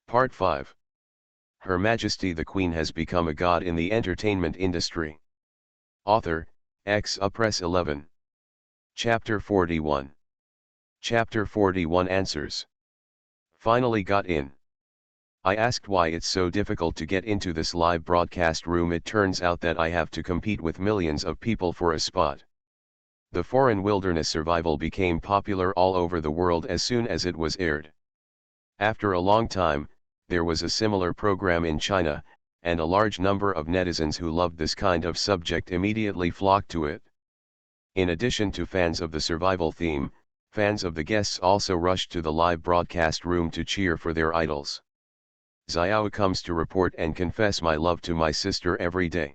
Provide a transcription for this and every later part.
Part 5. Her Majesty the Queen has become a god in the entertainment industry. Author, Press 11. Chapter 41. Chapter 41 Answers. Finally got in. I asked why it's so difficult to get into this live broadcast room. It turns out that I have to compete with millions of people for a spot. The foreign wilderness survival became popular all over the world as soon as it was aired. After a long time, there was a similar program in China, and a large number of netizens who loved this kind of subject immediately flocked to it. In addition to fans of the survival theme, fans of the guests also rushed to the live broadcast room to cheer for their idols. Xiao comes to report and confess my love to my sister every day.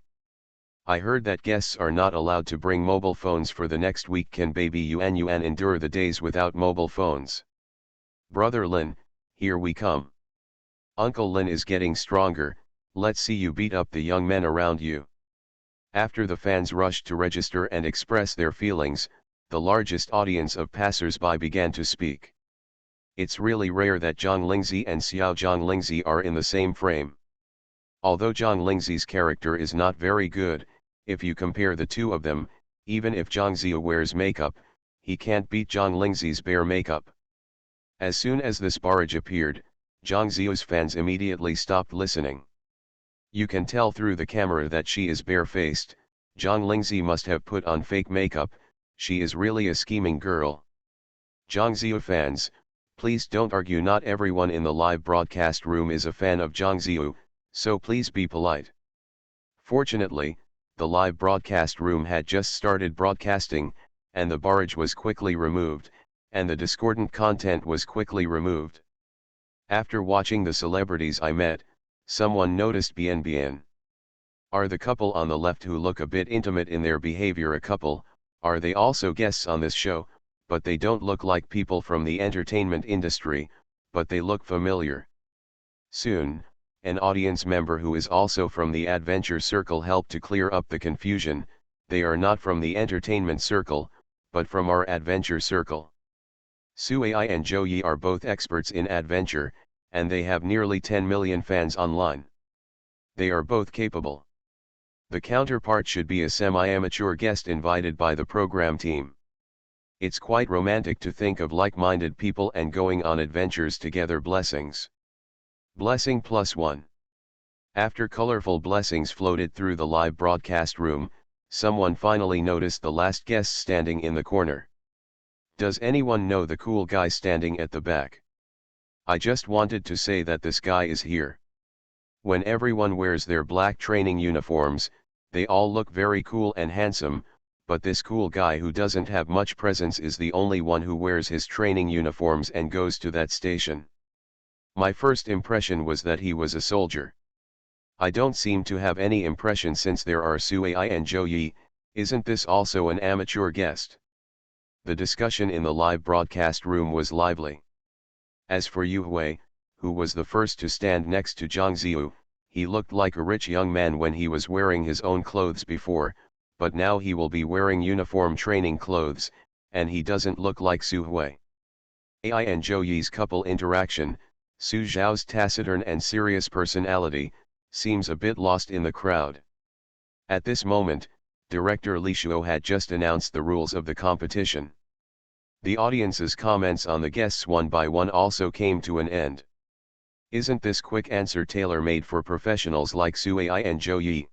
I heard that guests are not allowed to bring mobile phones for the next week. Can baby Yuan endure the days without mobile phones? Brother Lin, here we come. Uncle Lin is getting stronger, let's see you beat up the young men around you. After the fans rushed to register and express their feelings, the largest audience of passers-by began to speak. It's really rare that Zhang Lingzi and Xiao Zhang Lingzi are in the same frame. Although Zhang Lingzi's character is not very good, if you compare the two of them, even if Zhang Ziyu wears makeup, he can't beat Zhang Lingzi's bare makeup. As soon as this barrage appeared, Zhang Ziyu's fans immediately stopped listening. You can tell through the camera that she is barefaced. Zhang Lingzi must have put on fake makeup, she is really a scheming girl. Zhang Ziyu fans, please don't argue. Not everyone in the live broadcast room is a fan of Zhang Ziyu, so please be polite. Fortunately, the live broadcast room had just started broadcasting, and the barrage was quickly removed, and the discordant content was quickly removed. After watching the celebrities I met, someone noticed Bian. Are the couple on the left who look a bit intimate in their behavior a couple? Are they also guests on this show? But they don't look like people from the entertainment industry, but they look familiar. Soon, an audience member who is also from the adventure circle helped to clear up the confusion. They are not from the entertainment circle, but from our adventure circle. Sui and Zhou Yi are both experts in adventure, and they have nearly 10 million fans online. They are both capable. The counterpart should be a semi-amateur guest invited by the program team. It's quite romantic to think of like-minded people and going on adventures together. Blessings. Blessing +1. After colorful blessings floated through the live broadcast room, someone finally noticed the last guest standing in the corner. Does anyone know the cool guy standing at the back? I just wanted to say that this guy is here. When everyone wears their black training uniforms, they all look very cool and handsome, but this cool guy who doesn't have much presence is the only one who wears his training uniforms and goes to that station. My first impression was that he was a soldier. I don't seem to have any impression since there are Sui and Zhou Yi. Isn't this also an amateur guest? The discussion in the live broadcast room was lively. As for Yu Hui, who was the first to stand next to Zhang Ziyu, he looked like a rich young man when he was wearing his own clothes before, but now he will be wearing uniform training clothes, and he doesn't look like Su Hui. Ai and Zhou Yi's couple interaction, Su Zhao's taciturn and serious personality, seems a bit lost in the crowd. At this moment, Director Li Shuo had just announced the rules of the competition. The audience's comments on the guests one by one also came to an end. Isn't this quick answer tailor-made for professionals like Sui and Zhou Yi?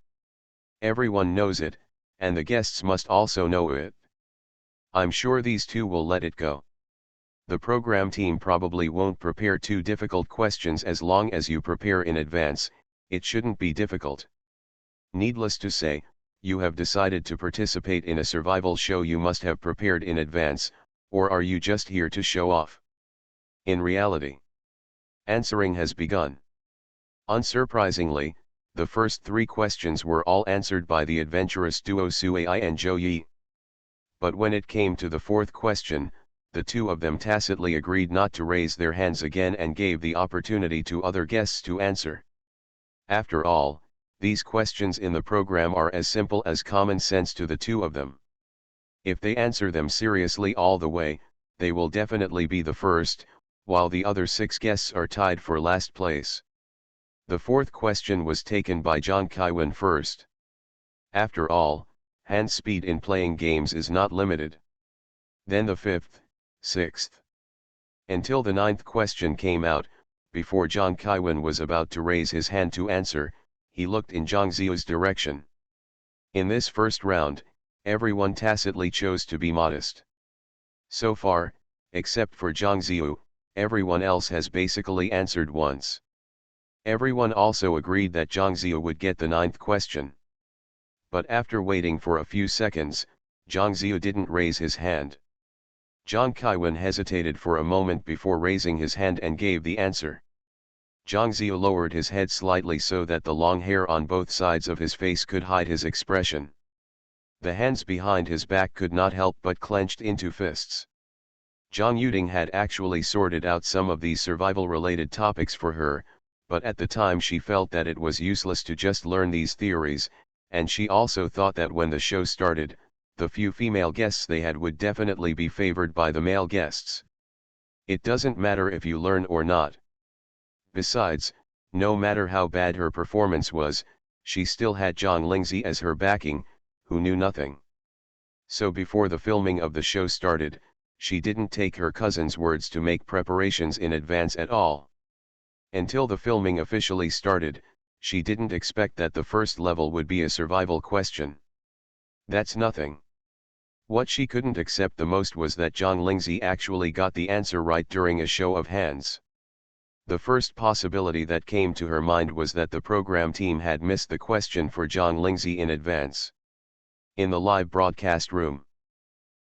Everyone knows it, and the guests must also know it. I'm sure these two will let it go. The program team probably won't prepare too difficult questions. As long as you prepare in advance, it shouldn't be difficult. Needless to say, you have decided to participate in a survival show. You must have prepared in advance, or are you just here to show off? In reality, answering has begun. Unsurprisingly, the first three questions were all answered by the adventurous duo Sui and Zhou Yi. But when it came to the fourth question, the two of them tacitly agreed not to raise their hands again and gave the opportunity to other guests to answer. After all, these questions in the program are as simple as common sense to the two of them. If they answer them seriously all the way, they will definitely be the first, while the other 6 guests are tied for last place. The fourth question was taken by Jong Ki-won first. After all, hand speed in playing games is not limited. Then the fifth, sixth, until the ninth question came out. Before Jong Ki-won was about to raise his hand to answer, he looked in Jong Ziu's direction. In this first round, everyone tacitly chose to be modest. So far, except for Jong Ziu, everyone else has basically answered once. Everyone also agreed that Jong Ziu would get the ninth question. But after waiting for a few seconds, Jong Ziu didn't raise his hand. Jong Ki-won hesitated for a moment before raising his hand and gave the answer. Jong Ziu lowered his head slightly so that the long hair on both sides of his face could hide his expression. The hands behind his back could not help but clenched into fists. Jong Yuding had actually sorted out some of these survival-related topics for her, but at the time she felt that it was useless to just learn these theories, and she also thought that when the show started, the few female guests they had would definitely be favored by the male guests. It doesn't matter if you learn or not. Besides, no matter how bad her performance was, she still had Zhang Lingzi as her backing, who knew nothing. So before the filming of the show started, she didn't take her cousin's words to make preparations in advance at all. Until the filming officially started, she didn't expect that the first level would be a survival question. That's nothing. What she couldn't accept the most was that Zhang Lingzi actually got the answer right during a show of hands. The first possibility that came to her mind was that the program team had missed the question for Zhang Lingzi in advance. In the live broadcast room,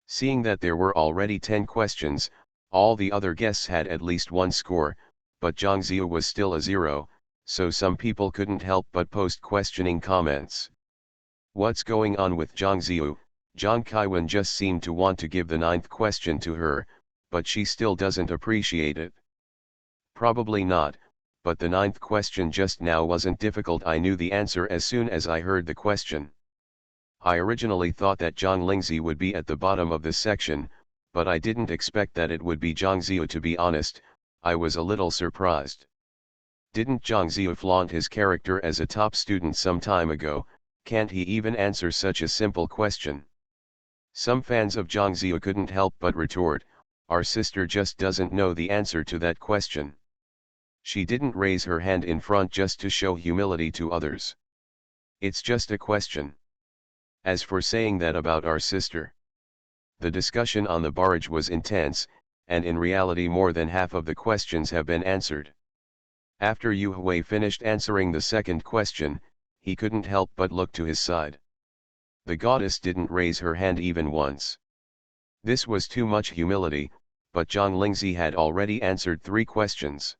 seeing that there were already 10 questions, all the other guests had at least one score, but Zhang Ziu was still a 0, so some people couldn't help but post questioning comments. What's going on with Zhang Ziu? Jong Ki-won just seemed to want to give the ninth question to her, but she still doesn't appreciate it. Probably not, but the ninth question just now wasn't difficult. I knew the answer as soon as I heard the question. I originally thought that Zhang Lingzi would be at the bottom of this section, but I didn't expect that it would be Zhang Ziu. To be honest, I was a little surprised. Didn't Zhang Ziu flaunt his character as a top student some time ago? Can't he even answer such a simple question? Some fans of Zhang Ziu couldn't help but retort, our sister just doesn't know the answer to that question. She didn't raise her hand in front just to show humility to others. It's just a question. As for saying that about our sister, the discussion on the barrage was intense, and in reality more than half of the questions have been answered. After Yu Hui finished answering the second question, he couldn't help but look to his side. The goddess didn't raise her hand even once. This was too much humility, but Zhang Lingzi had already answered 3 questions.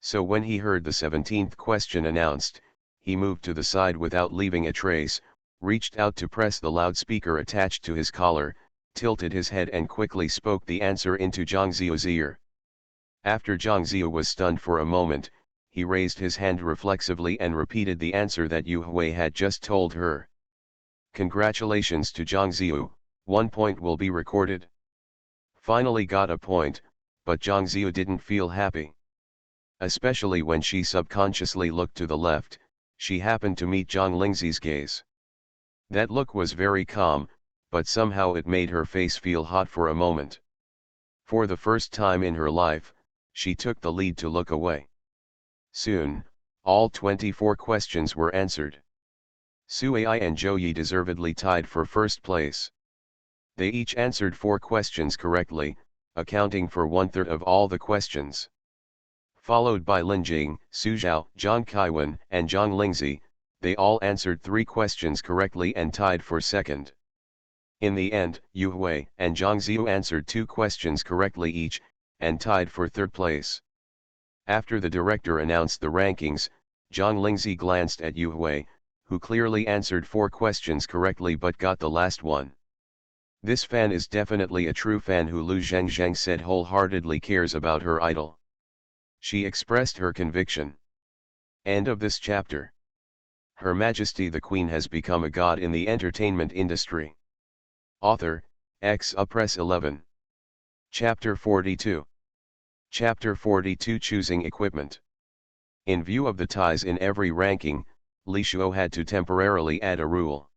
So when he heard the 17th question announced, he moved to the side without leaving a trace, reached out to press the loudspeaker attached to his collar, tilted his head and quickly spoke the answer into Zhang Ziu's ear. After Zhang Ziu was stunned for a moment, he raised his hand reflexively and repeated the answer that Yu Hui had just told her. Congratulations to Zhang Ziu, 1 point will be recorded. Finally got a point, but Zhang Ziu didn't feel happy. Especially when she subconsciously looked to the left, she happened to meet Zhang Lingzi's gaze. That look was very calm, but somehow it made her face feel hot for a moment. For the first time in her life, she took the lead to look away. Soon, all 24 questions were answered. Sui and Zhou Yi deservedly tied for first place. They each answered 4 questions correctly, accounting for 1/3 of all the questions. Followed by Lin Jing, Su Zhao, Jong Ki-won, and Zhang Lingzi, they all answered 3 questions correctly and tied for second. In the end, Yu Hui and Zhang Ziu answered 2 questions correctly each, and tied for 3rd place. After the director announced the rankings, Zhang Lingzi glanced at Yu Hui, who clearly answered 4 questions correctly but got the last one. This fan is definitely a true fan who Lu Zhengzheng said wholeheartedly cares about her idol. She expressed her conviction. End of this chapter. Her Majesty the Queen has become a god in the entertainment industry. Author, X. Press 11. Chapter 42. Chapter 42 Choosing Equipment. In view of the ties in every ranking, Li Shuo had to temporarily add a rule.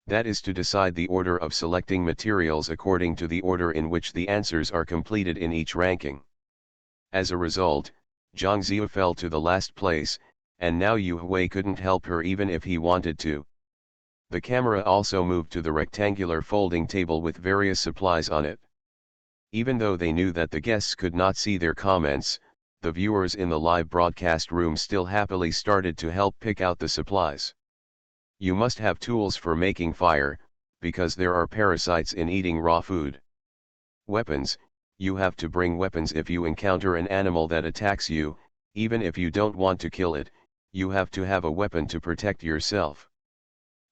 That is to decide the order of selecting materials according to the order in which the answers are completed in each ranking. As a result, Zhang Ziyu fell to the last place, and now Yu Hui couldn't help her even if he wanted to. The camera also moved to the rectangular folding table with various supplies on it. Even though they knew that the guests could not see their comments, the viewers in the live broadcast room still happily started to help pick out the supplies. You must have tools for making fire, because there are parasites in eating raw food. Weapons, you have to bring weapons if you encounter an animal that attacks you, even if you don't want to kill it, you have to have a weapon to protect yourself.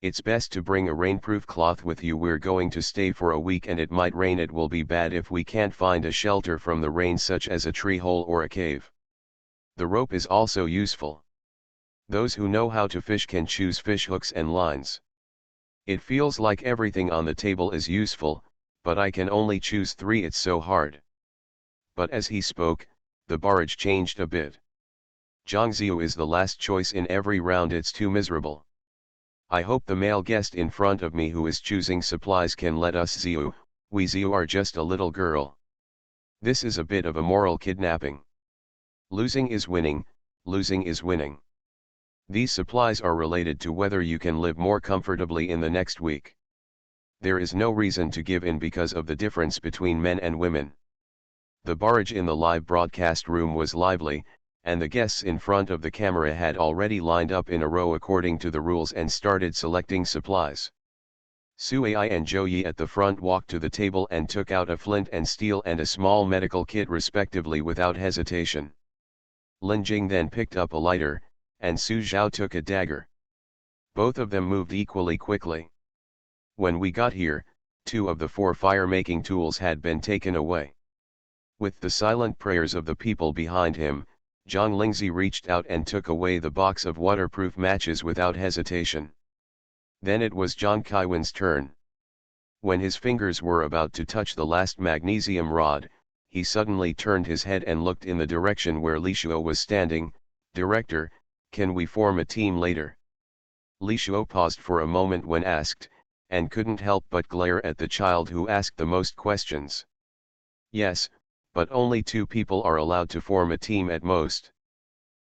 It's best to bring a rainproof cloth with you. We're going to stay for a week and it might rain. It will be bad if we can't find a shelter from the rain such as a tree hole or a cave. The rope is also useful. Those who know how to fish can choose fish hooks and lines. It feels like everything on the table is useful, but I can only choose 3. It's so hard. But as he spoke, the barrage changed a bit. Zhang Ziyu is the last choice in every round. It's too miserable. I hope the male guest in front of me who is choosing supplies can let us Ziyu. We Ziyu are just a little girl. This is a bit of a moral kidnapping. Losing is winning, losing is winning. These supplies are related to whether you can live more comfortably in the next week. There is no reason to give in because of the difference between men and women. The barrage in the live broadcast room was lively, and the guests in front of the camera had already lined up in a row according to the rules and started selecting supplies. Sui and Zhou Yi at the front walked to the table and took out a flint and steel and a small medical kit respectively without hesitation. Lin Jing then picked up a lighter, and Su Zhao took a dagger. Both of them moved equally quickly. When we got here, 2 of the 4 fire-making tools had been taken away. With the silent prayers of the people behind him, Zhang Lingzi reached out and took away the box of waterproof matches without hesitation. Then it was Zhang Kaiwen's turn. When his fingers were about to touch the last magnesium rod, he suddenly turned his head and looked in the direction where Li Shuo was standing. "Director, can we form a team later?" Li Shuo paused for a moment when asked, and couldn't help but glare at the child who asked the most questions. "Yes, but only 2 people are allowed to form a team at most."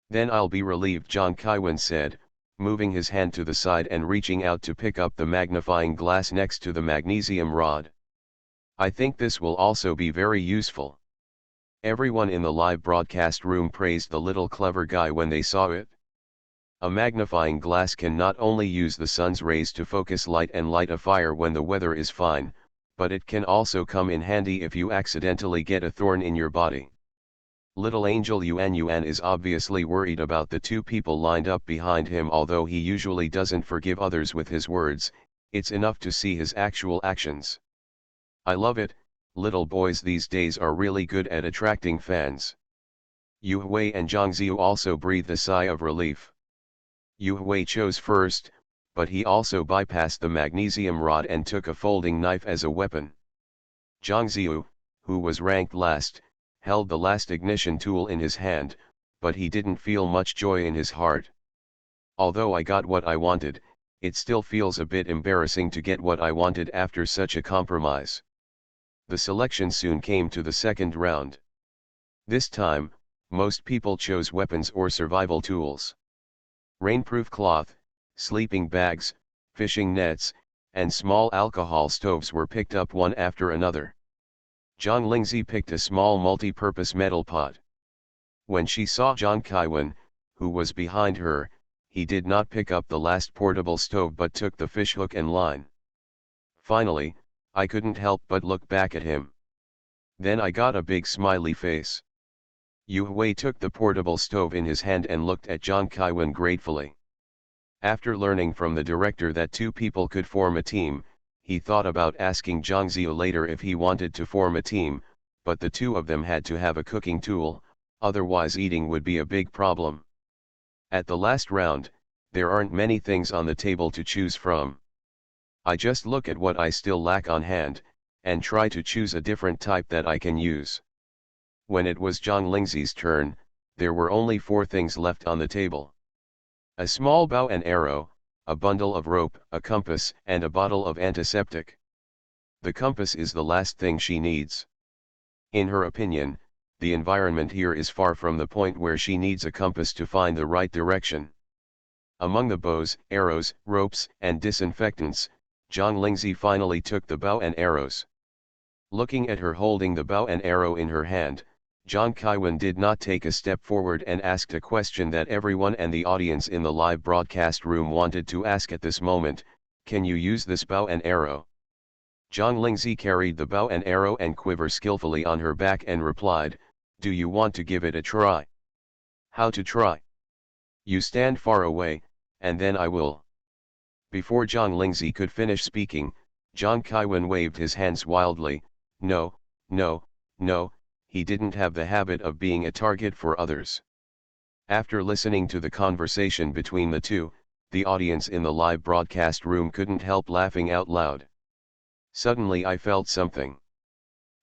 "Then I'll be relieved," Zhang Kaiwen said, moving his hand to the side and reaching out to pick up the magnifying glass next to the magnesium rod. "I think this will also be very useful." Everyone in the live broadcast room praised the little clever guy when they saw it. A magnifying glass can not only use the sun's rays to focus light and light a fire when the weather is fine, but it can also come in handy if you accidentally get a thorn in your body. Little Angel Yuan is obviously worried about the 2 people lined up behind him. Although he usually doesn't forgive others with his words, it's enough to see his actual actions. I love it, little boys these days are really good at attracting fans. Yu Hui and Zhang Ziyu also breathed a sigh of relief. Yu Hui chose first, but he also bypassed the magnesium rod and took a folding knife as a weapon. Zhang Ziyu, who was ranked last, held the last ignition tool in his hand, but he didn't feel much joy in his heart. "Although I got what I wanted, it still feels a bit embarrassing to get what I wanted after such a compromise." The selection soon came to the second round. This time, most people chose weapons or survival tools. Rainproof cloth, sleeping bags, fishing nets, and small alcohol stoves were picked up one after another. Zhang Lingzi picked a small multi-purpose metal pot. When she saw Zhang Kaiwen, who was behind her, he did not pick up the last portable stove but took the fish hook and line. Finally, I couldn't help but look back at him. Then I got a big smiley face. Yu Hui took the portable stove in his hand and looked at Zhang Kaiwen gratefully. After learning from the director that 2 people could form a team, he thought about asking Zhang Ziyu later if he wanted to form a team, but the 2 of them had to have a cooking tool, otherwise eating would be a big problem. At the last round, there aren't many things on the table to choose from. I just look at what I still lack on hand, and try to choose a different type that I can use. When it was Zhang Lingzi's turn, there were only 4 things left on the table. A small bow and arrow, a bundle of rope, a compass, and a bottle of antiseptic. The compass is the last thing she needs. In her opinion, the environment here is far from the point where she needs a compass to find the right direction. Among the bows, arrows, ropes, and disinfectants, Zhang Lingzi finally took the bow and arrows. Looking at her holding the bow and arrow in her hand, Zhang Kaiwen did not take a step forward and asked a question that everyone and the audience in the live broadcast room wanted to ask at this moment: can you use this bow and arrow? Zhang Lingzi carried the bow and arrow and quiver skillfully on her back and replied, do you want to give it a try? How to try? You stand far away, and then I will. Before Zhang Lingzi could finish speaking, Zhang Kaiwen waved his hands wildly. No, no, no, he didn't have the habit of being a target for others. After listening to the conversation between the two, the audience in the live broadcast room couldn't help laughing out loud. Suddenly I felt something.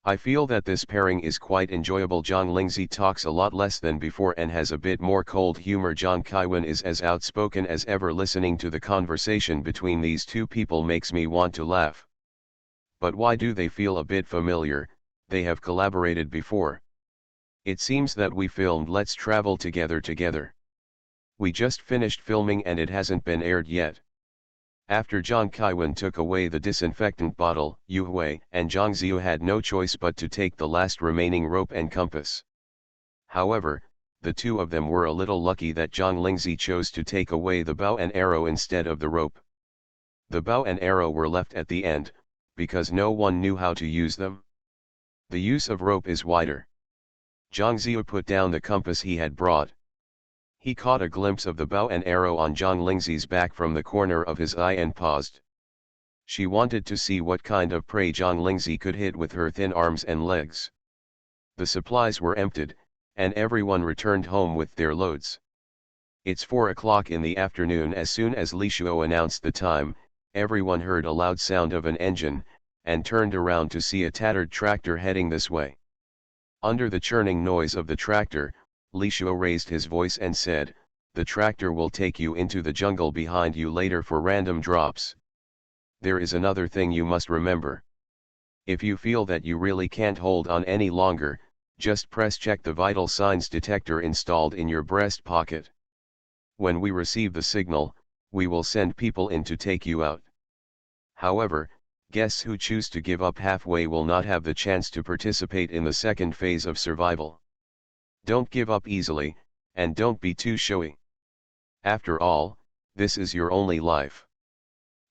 I feel that this pairing is quite enjoyable. Zhang Lingzi talks a lot less than before and has a bit more cold humor. Zhang Kaiwen is as outspoken as ever. Listening to the conversation between these two people makes me want to laugh. But why do they feel a bit familiar? They have collaborated before. It seems that we filmed Let's Travel together. We just finished filming and it hasn't been aired yet. After Zhang Kaiwen took away the disinfectant bottle, Yu Hui and Zhang Ziyu had no choice but to take the last remaining rope and compass. However, the two of them were a little lucky that Zhang Lingzi chose to take away the bow and arrow instead of the rope. The bow and arrow were left at the end, because no one knew how to use them. The use of rope is wider. Zhang Ziyu put down the compass he had brought. He caught a glimpse of the bow and arrow on Zhang Lingzi's back from the corner of his eye and paused. She wanted to see what kind of prey Zhang Lingzi could hit with her thin arms and legs. The supplies were emptied, and everyone returned home with their loads. It's 4 o'clock in the afternoon. As soon as Li Shuo announced the time, everyone heard a loud sound of an engine, and turned around to see a tattered tractor heading this way. Under the churning noise of the tractor, Li Shuo raised his voice and said, the tractor will take you into the jungle behind you later for random drops. There is another thing you must remember. If you feel that you really can't hold on any longer, just press check the vital signs detector installed in your breast pocket. When we receive the signal, we will send people in to take you out. However, guests who choose to give up halfway will not have the chance to participate in the second phase of survival. Don't give up easily, and don't be too showy. After all, this is your only life.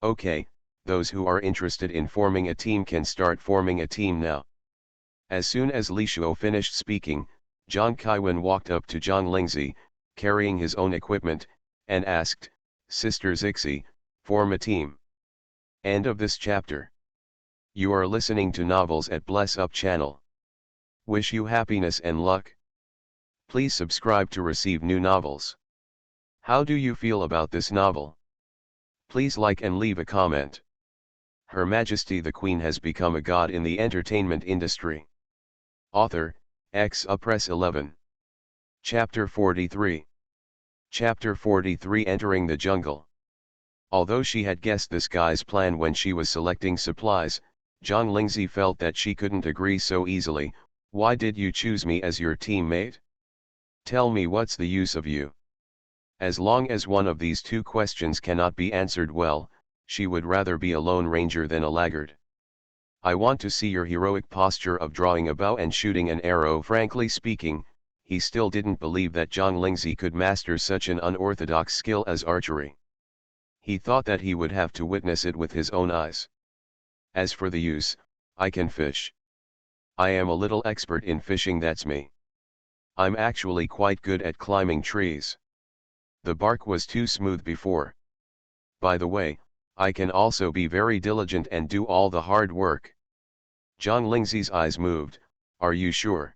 Okay, those who are interested in forming a team can start forming a team now. As soon as Li Shuo finished speaking, Zhang Kaiwen walked up to Zhang Lingzi, carrying his own equipment, and asked, Sister Zixi, form a team. End of this chapter. You are listening to Novels at Bless Up channel. Wish you happiness and luck. Please subscribe to receive new novels. How do you feel about this novel? Please like and leave a comment. Her Majesty the Queen has become a god in the entertainment industry. Author, Press 11. Chapter 43. Chapter 43 Entering the Jungle. Although she had guessed this guy's plan when she was selecting supplies, Zhang Lingzi felt that she couldn't agree so easily. Why did you choose me as your teammate? Tell me, what's the use of you? As long as one of these two questions cannot be answered well, she would rather be a lone ranger than a laggard. I want to see your heroic posture of drawing a bow and shooting an arrow. Frankly speaking, he still didn't believe that Zhang Lingzi could master such an unorthodox skill as archery. He thought that he would have to witness it with his own eyes. As for the use, I can fish. I am a little expert in fishing, that's me. I'm actually quite good at climbing trees. The bark was too smooth before. By the way, I can also be very diligent and do all the hard work. Zhang Lingzi's eyes moved. Are you sure?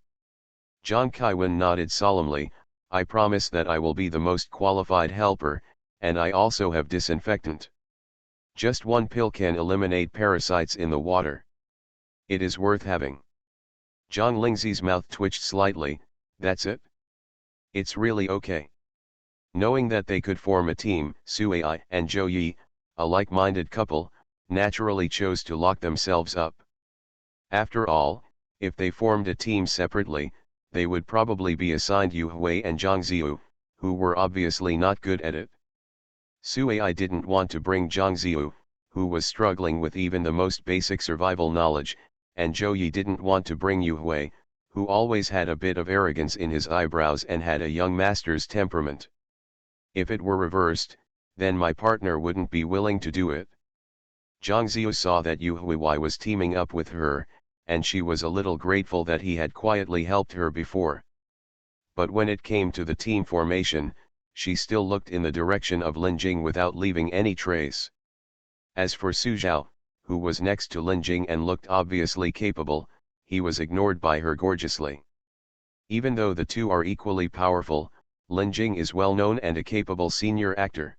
Zhang Kaiwen nodded solemnly. I promise that I will be the most qualified helper, and I also have disinfectant. Just one pill can eliminate parasites in the water. It is worth having. Zhang Lingzi's mouth twitched slightly. That's it? It's really okay. Knowing that they could form a team, Sui and Zhou Yi, a like-minded couple, naturally chose to lock themselves up. After all, if they formed a team separately, they would probably be assigned Yu Hui and Zhang Ziyu, who were obviously not good at it. Sui didn't want to bring Zhang Ziyu, who was struggling with even the most basic survival knowledge, and Zhou Yi didn't want to bring Yu Hui, who always had a bit of arrogance in his eyebrows and had a young master's temperament. If it were reversed, then my partner wouldn't be willing to do it. Zhang Ziyu saw that Yu Hui was teaming up with her, and she was a little grateful that he had quietly helped her before. But when it came to the team formation, she still looked in the direction of Lin Jing without leaving any trace. As for Su Zhao, who was next to Lin Jing and looked obviously capable, he was ignored by her gorgeously. Even though the two are equally powerful, Lin Jing is well known and a capable senior actor.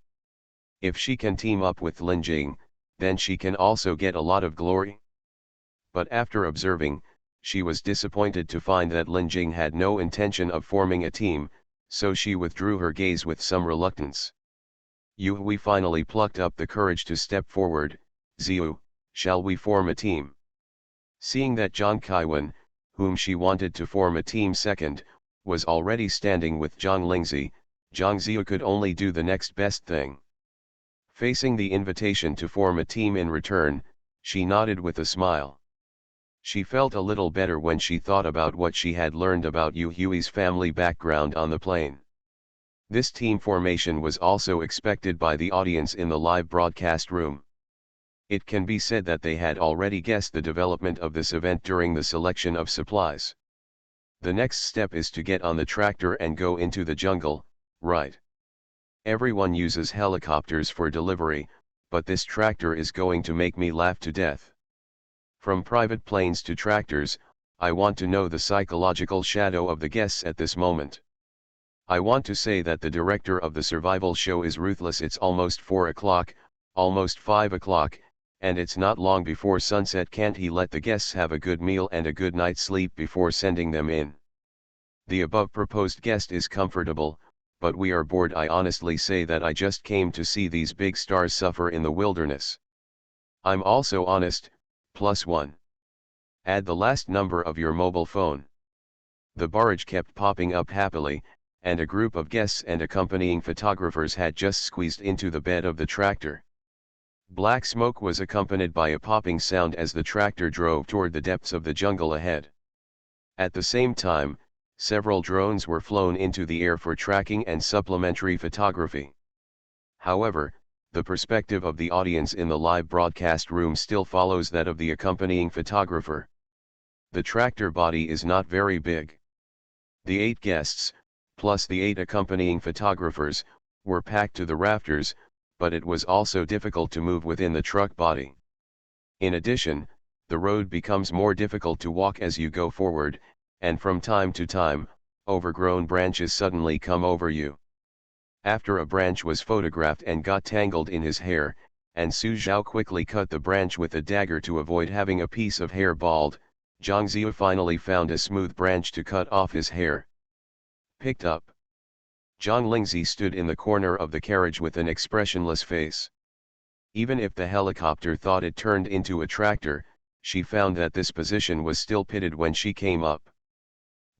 If she can team up with Lin Jing, then she can also get a lot of glory. But after observing, she was disappointed to find that Lin Jing had no intention of forming a team, so she withdrew her gaze with some reluctance. Yu Hui finally plucked up the courage to step forward. Ziyu, shall we form a team? Seeing that Zhang Kaiwen, whom she wanted to form a team second, was already standing with Zhang Lingzi, Zhang Ziyu could only do the next best thing. Facing the invitation to form a team in return, she nodded with a smile. She felt a little better when she thought about what she had learned about Yu Hui's family background on the plane. This team formation was also expected by the audience in the live broadcast room. It can be said that they had already guessed the development of this event during the selection of supplies. The next step is to get on the tractor and go into the jungle, right? Everyone uses helicopters for delivery, but this tractor is going to make me laugh to death. From private planes to tractors, I want to know the psychological shadow of the guests at this moment. I want to say that the director of the survival show is ruthless. It's almost 4 o'clock, almost 5 o'clock, and it's not long before sunset. Can't he let the guests have a good meal and a good night's sleep before sending them in? The above proposed guest is comfortable, but we are bored. I honestly say that I just came to see these big stars suffer in the wilderness. I'm also honest. +1. Add the last number of your mobile phone. The barrage kept popping up happily, and a group of guests and accompanying photographers had just squeezed into the bed of the tractor. Black smoke was accompanied by a popping sound as the tractor drove toward the depths of the jungle ahead. At the same time, several drones were flown into the air for tracking and supplementary photography. However, the perspective of the audience in the live broadcast room still follows that of the accompanying photographer. The tractor body is not very big. The 8 guests, plus the 8 accompanying photographers, were packed to the rafters, but it was also difficult to move within the truck body. In addition, the road becomes more difficult to walk as you go forward, and from time to time, overgrown branches suddenly come over you. After a branch was photographed and got tangled in his hair, and Su Zhao quickly cut the branch with a dagger to avoid having a piece of hair bald, Zhang Ziyu finally found a smooth branch to cut off his hair. Picked up. Zhang Lingzi stood in the corner of the carriage with an expressionless face. Even if the helicopter thought it turned into a tractor, she found that this position was still pitted when she came up.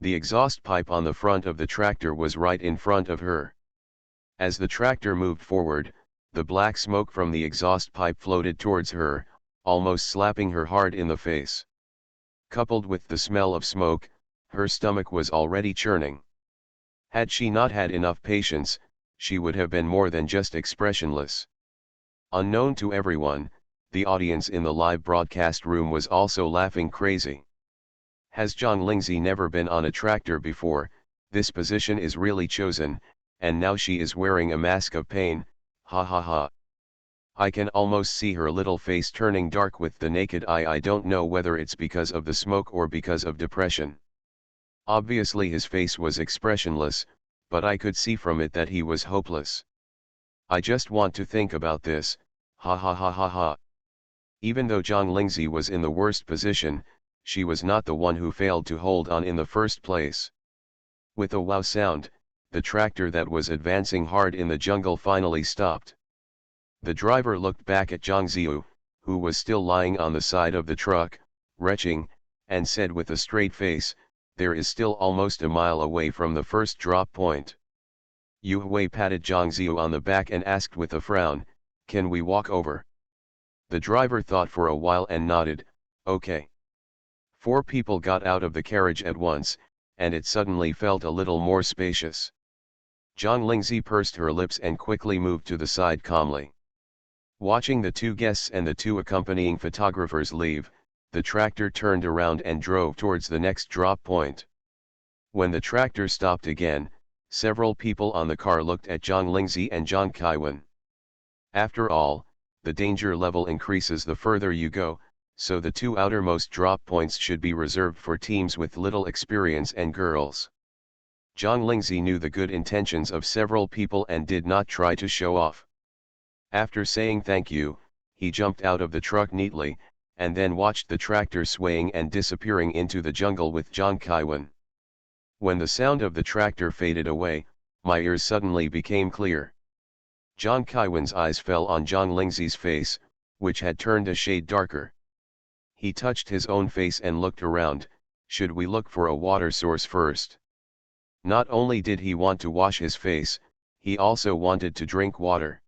The exhaust pipe on the front of the tractor was right in front of her. As the tractor moved forward, the black smoke from the exhaust pipe floated towards her, almost slapping her hard in the face. Coupled with the smell of smoke, her stomach was already churning. Had she not had enough patience, she would have been more than just expressionless. Unknown to everyone, the audience in the live broadcast room was also laughing crazy. Has Zhang Lingzi never been on a tractor before? This position is really chosen, and now she is wearing a mask of pain, ha ha ha. I can almost see her little face turning dark with the naked eye. I don't know whether it's because of the smoke or because of depression. Obviously his face was expressionless, but I could see from it that he was hopeless. I just want to think about this, ha ha ha ha ha. Even though Zhang Lingzi was in the worst position, she was not the one who failed to hold on in the first place. With a wow sound, the tractor that was advancing hard in the jungle finally stopped. The driver looked back at Zhang Ziyu, who was still lying on the side of the truck, retching, and said with a straight face, "There is still almost a mile away from the first drop point." Yu Hui patted Zhang Ziyu on the back and asked with a frown, "Can we walk over?" The driver thought for a while and nodded, "Okay." 4 people got out of the carriage at once, and it suddenly felt a little more spacious. Zhang Lingzi pursed her lips and quickly moved to the side calmly. Watching the 2 guests and the 2 accompanying photographers leave, the tractor turned around and drove towards the next drop point. When the tractor stopped again, several people on the car looked at Zhang Lingzi and Zhang Kaiwen. After all, the danger level increases the further you go, so the 2 outermost drop points should be reserved for teams with little experience and girls. Zhang Lingzi knew the good intentions of several people and did not try to show off. After saying thank you, he jumped out of the truck neatly, and then watched the tractor swaying and disappearing into the jungle with Zhang Kaiwen. When the sound of the tractor faded away, my ears suddenly became clear. Zhang Kaiwen's eyes fell on Zhang Lingzi's face, which had turned a shade darker. He touched his own face and looked around. Should we look for a water source first? Not only did he want to wash his face, he also wanted to drink water.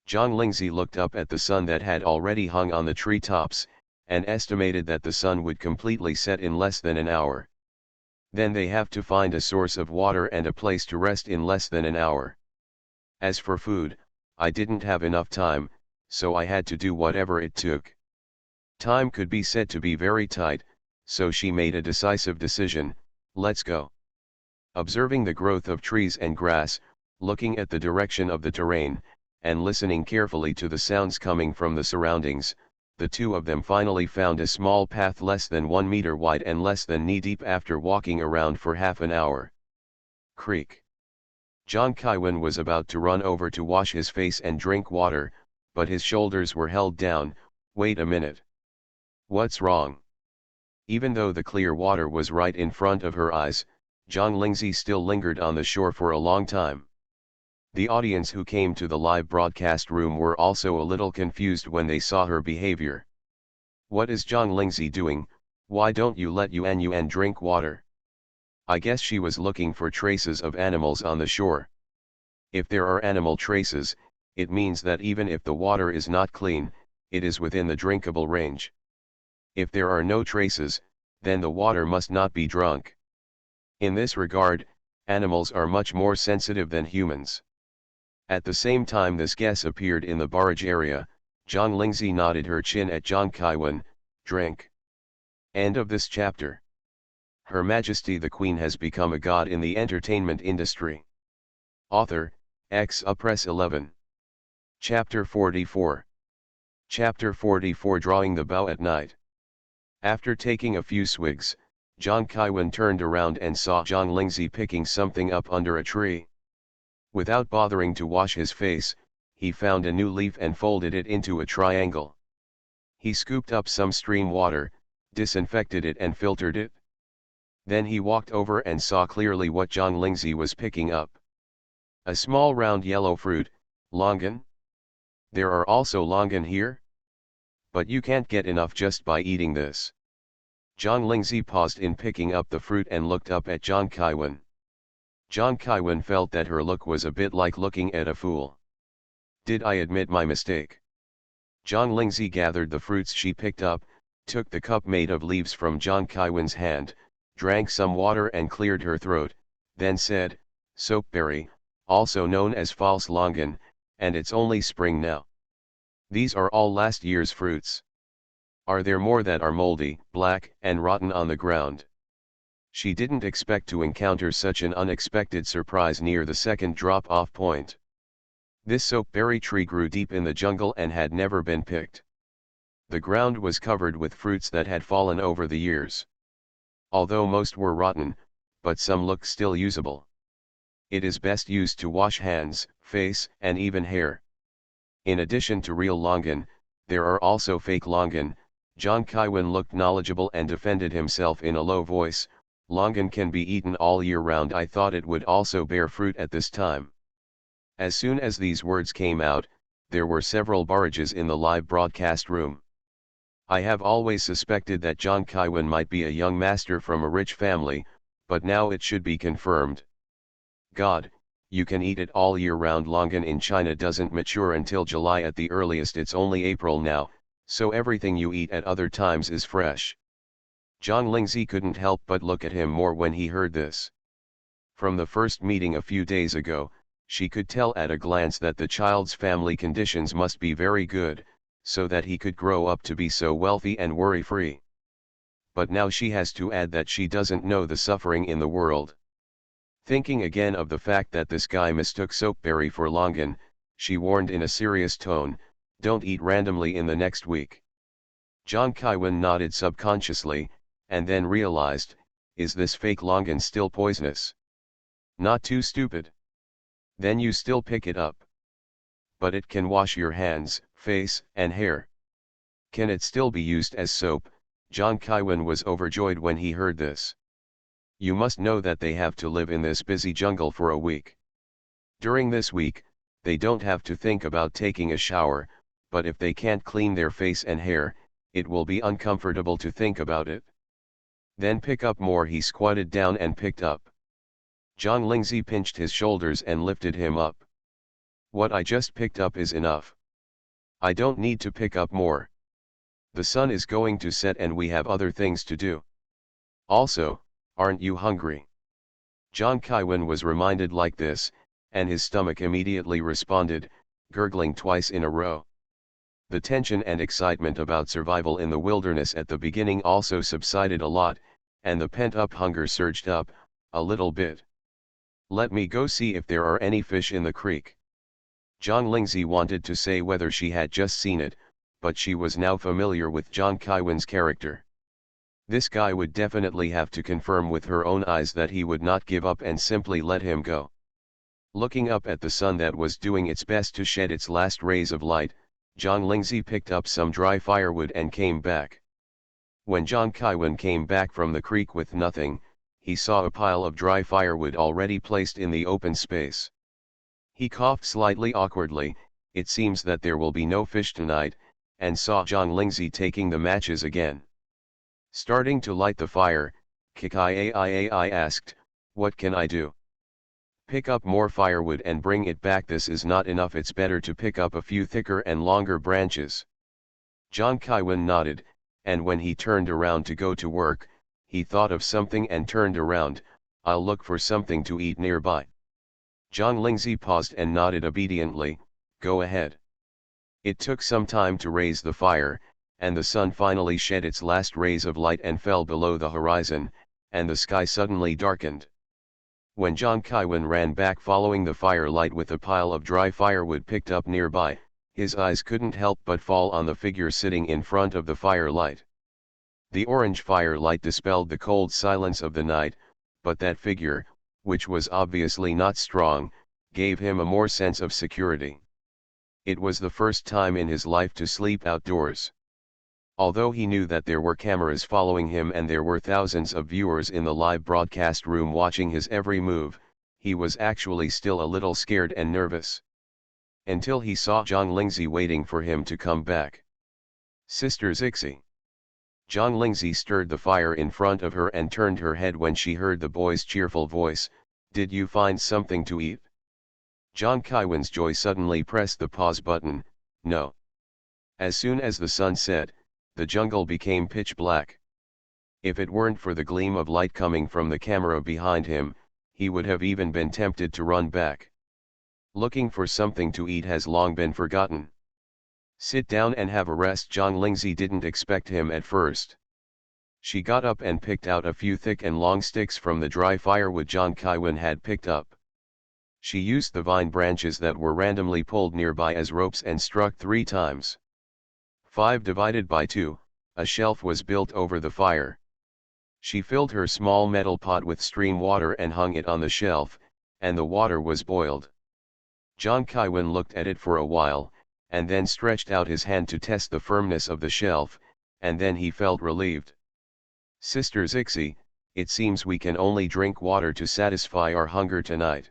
Zhang Lingzi looked up at the sun that had already hung on the treetops, and estimated that the sun would completely set in less than an hour. Then they have to find a source of water and a place to rest in less than an hour. As for food, I didn't have enough time, so I had to do whatever it took. Time could be said to be very tight, so she made a decisive decision: let's go. Observing the growth of trees and grass, looking at the direction of the terrain, and listening carefully to the sounds coming from the surroundings, the 2 of them finally found a small path less than 1 meter wide and less than knee-deep after walking around for half an hour. Creak. Zhang Kaiwen was about to run over to wash his face and drink water, but his shoulders were held down. Wait a minute. What's wrong? Even though the clear water was right in front of her eyes, Zhang Lingzi still lingered on the shore for a long time. The audience who came to the live broadcast room were also a little confused when they saw her behavior. What is Zhang Lingzi doing? Why don't you let Yuan drink water? I guess she was looking for traces of animals on the shore. If there are animal traces, it means that even if the water is not clean, it is within the drinkable range. If there are no traces, then the water must not be drunk. In this regard, animals are much more sensitive than humans. At the same time this guess appeared in the barrage area, Zhang Lingzi nodded her chin at Zhang Kaiwen. Drink. End of this chapter. Her Majesty the Queen has become a god in the entertainment industry. Author, Press 11. Chapter 44. Chapter 44 Drawing the Bow at Night. After taking a few swigs, Zhang Kaiwen turned around and saw Zhang Lingzi picking something up under a tree. Without bothering to wash his face, he found a new leaf and folded it into a triangle. He scooped up some stream water, disinfected it and filtered it. Then he walked over and saw clearly what Zhang Lingzi was picking up. A small round yellow fruit, longan. There are also longan here? But you can't get enough just by eating this. Zhang Lingzi paused in picking up the fruit and looked up at Zhang Kaiwen. Zhang Kaiwen felt that her look was a bit like looking at a fool. Did I admit my mistake? Zhang Lingzi gathered the fruits she picked up, took the cup made of leaves from Zhang Kaiwen's hand, drank some water and cleared her throat, then said, "Soapberry, also known as false longan, and it's only spring now. These are all last year's fruits. Are there more that are moldy, black, and rotten on the ground?" She didn't expect to encounter such an unexpected surprise near the second drop-off point. This soapberry tree grew deep in the jungle and had never been picked. The ground was covered with fruits that had fallen over the years. Although most were rotten, but some looked still usable. It is best used to wash hands, face, and even hair. In addition to real longan, there are also fake longan, John Kaiwan looked knowledgeable and defended himself in a low voice. Longan can be eaten all year round. I thought it would also bear fruit at this time. As soon as these words came out, there were several barrages in the live broadcast room. I have always suspected that John Kaiwan might be a young master from a rich family, but now it should be confirmed. God, you can eat it all year round. Longan in China doesn't mature until July at the earliest. It's only April now, so everything you eat at other times is fresh. Zhang Lingzi couldn't help but look at him more when he heard this. From the first meeting a few days ago, she could tell at a glance that the child's family conditions must be very good, so that he could grow up to be so wealthy and worry-free. But now she has to add that she doesn't know the suffering in the world. Thinking again of the fact that this guy mistook soapberry for longan, she warned in a serious tone, "Don't eat randomly in the next week." John Kaiwan nodded subconsciously, and then realized, is this fake longan still poisonous? Not too stupid. Then you still pick it up. But it can wash your hands, face, and hair. Can it still be used as soap? John Kaiwan was overjoyed when he heard this. You must know that they have to live in this busy jungle for a week. During this week, they don't have to think about taking a shower, but if they can't clean their face and hair, it will be uncomfortable to think about it. Then pick up more. He squatted down and picked up. Zhang Lingzi pinched his shoulders and lifted him up. What I just picked up is enough. I don't need to pick up more. The sun is going to set and we have other things to do. Also, aren't you hungry? John Kaiwan was reminded like this, and his stomach immediately responded, gurgling twice in a row. The tension and excitement about survival in the wilderness at the beginning also subsided a lot, and the pent-up hunger surged up, a little bit. Let me go see if there are any fish in the creek. Zhang Lingzi wanted to say whether she had just seen it, but she was now familiar with John Kaiwan's character. This guy would definitely have to confirm with her own eyes that he would not give up and simply let him go. Looking up at the sun that was doing its best to shed its last rays of light, Zhang Lingzi picked up some dry firewood and came back. When John Kaiwan came back from the creek with nothing, he saw a pile of dry firewood already placed in the open space. He coughed slightly awkwardly, it seems that there will be no fish tonight, and saw Zhang Lingzi taking the matches again. Starting to light the fire, Kikai asked, "What can I do?" "Pick up more firewood and bring it back. This is not enough. It's better to pick up a few thicker and longer branches." Zhang Kaiwan nodded, and when he turned around to go to work, he thought of something and turned around, "I'll look for something to eat nearby." Zhang Lingzi paused and nodded obediently, "Go ahead." It took some time to raise the fire, and the sun finally shed its last rays of light and fell below the horizon, and the sky suddenly darkened. When Zhang Kaiwan ran back following the firelight with a pile of dry firewood picked up nearby, his eyes couldn't help but fall on the figure sitting in front of the firelight. The orange firelight dispelled the cold silence of the night, but that figure, which was obviously not strong, gave him a more sense of security. It was the first time in his life to sleep outdoors. Although he knew that there were cameras following him and there were thousands of viewers in the live broadcast room watching his every move, he was actually still a little scared and nervous. Until he saw Zhang Lingzi waiting for him to come back. "Sister Zixi." Zhang Lingzi stirred the fire in front of her and turned her head when she heard the boy's cheerful voice, "Did you find something to eat?" John Kaiwan's joy suddenly pressed the pause button, "No." As soon as the sun set, the jungle became pitch black. If it weren't for the gleam of light coming from the camera behind him, he would have even been tempted to run back. Looking for something to eat has long been forgotten. "Sit down and have a rest." Zhang Lingzi didn't expect him at first. She got up and picked out a few thick and long sticks from the dry firewood John Kaiwan had picked up. She used the vine branches that were randomly pulled nearby as ropes and struck 3 times. 5 divided by 2, a shelf was built over the fire. She filled her small metal pot with stream water and hung it on the shelf, and the water was boiled. John Kaiwan looked at it for a while, and then stretched out his hand to test the firmness of the shelf, and then he felt relieved. Sister Zixi, it seems we can only drink water to satisfy our hunger tonight.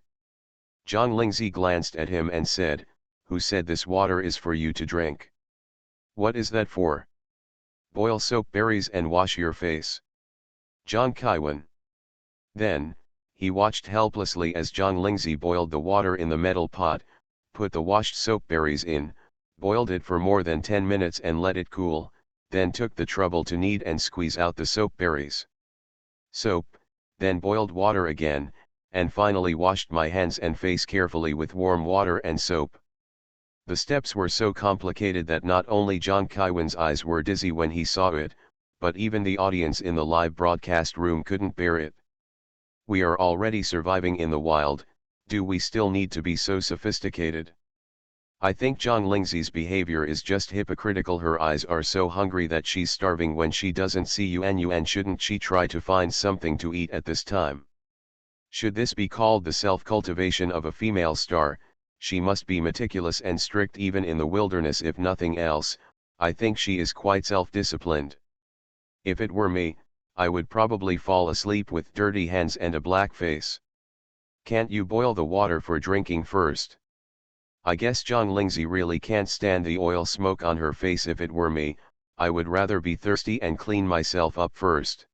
Zhang Lingzi glanced at him and said, "Who said this water is for you to drink? What is that for? Boil soap berries and wash your face." Zhang Kaiwan. Then, he watched helplessly as Zhang Lingzi boiled the water in the metal pot, put the washed soap berries in, boiled it for more than 10 minutes and let it cool, then took the trouble to knead and squeeze out the soap berries. Soap, then boiled water again, and finally washed my hands and face carefully with warm water and soap. The steps were so complicated that not only Zhang Kaiwan's eyes were dizzy when he saw it, but even the audience in the live broadcast room couldn't bear it. We are already surviving in the wild, do we still need to be so sophisticated? I think Zhang Lingzi's behavior is just hypocritical. Her eyes are so hungry that she's starving when she doesn't see Yuan. Shouldn't she try to find something to eat at this time? Should this be called the self-cultivation of a female star? She must be meticulous and strict even in the wilderness. If nothing else, I think she is quite self-disciplined. If it were me, I would probably fall asleep with dirty hands and a black face. Can't you boil the water for drinking first? I guess Zhang Lingzi really can't stand the oil smoke on her face. If it were me, I would rather be thirsty and clean myself up first.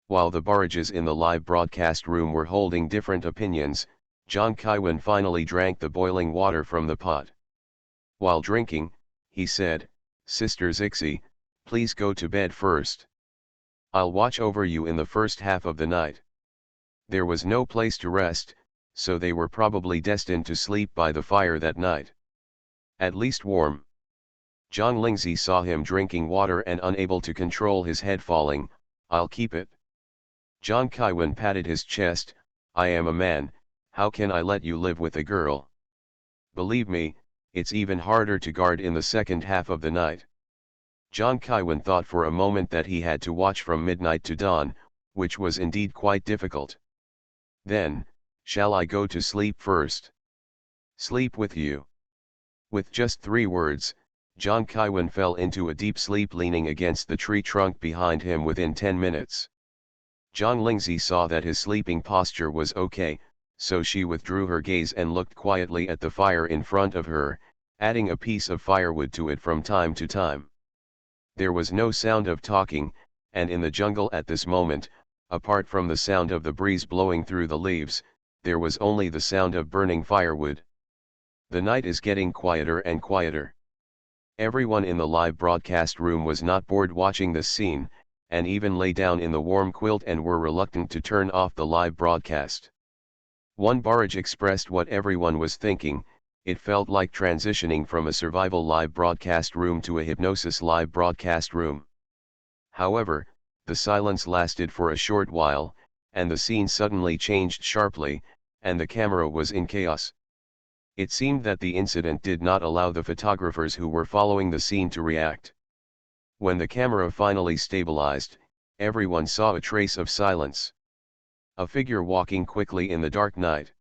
While the barrages in the live broadcast room were holding different opinions, Zhang Kaiwan finally drank the boiling water from the pot. While drinking, he said, "Sister Zixi, please go to bed first. I'll watch over you in the first half of the night." There was no place to rest, so they were probably destined to sleep by the fire that night. At least warm. Zhang Lingzi saw him drinking water and unable to control his head falling. "I'll keep it." Zhang Kaiwan patted his chest, "I am a man, how can I let you live with a girl? Believe me, it's even harder to guard in the second half of the night." Zhang Kaiwan thought for a moment that he had to watch from midnight to dawn, which was indeed quite difficult. Then, "Shall I go to sleep first?" "Sleep with you?" With just 3 words, Zhang Kaiwan fell into a deep sleep leaning against the tree trunk behind him within 10 minutes. Zhang Lingzi saw that his sleeping posture was okay, so she withdrew her gaze and looked quietly at the fire in front of her, adding a piece of firewood to it from time to time. There was no sound of talking, and in the jungle at this moment, apart from the sound of the breeze blowing through the leaves, there was only the sound of burning firewood. The night is getting quieter and quieter. Everyone in the live broadcast room was not bored watching this scene, and even lay down in the warm quilt and were reluctant to turn off the live broadcast. One barrage expressed what everyone was thinking: it felt like transitioning from a survival live broadcast room to a hypnosis live broadcast room. However, the silence lasted for a short while, and the scene suddenly changed sharply, and the camera was in chaos. It seemed that the incident did not allow the photographers who were following the scene to react. When the camera finally stabilized, everyone saw a trace of silence. A figure walking quickly in the dark night.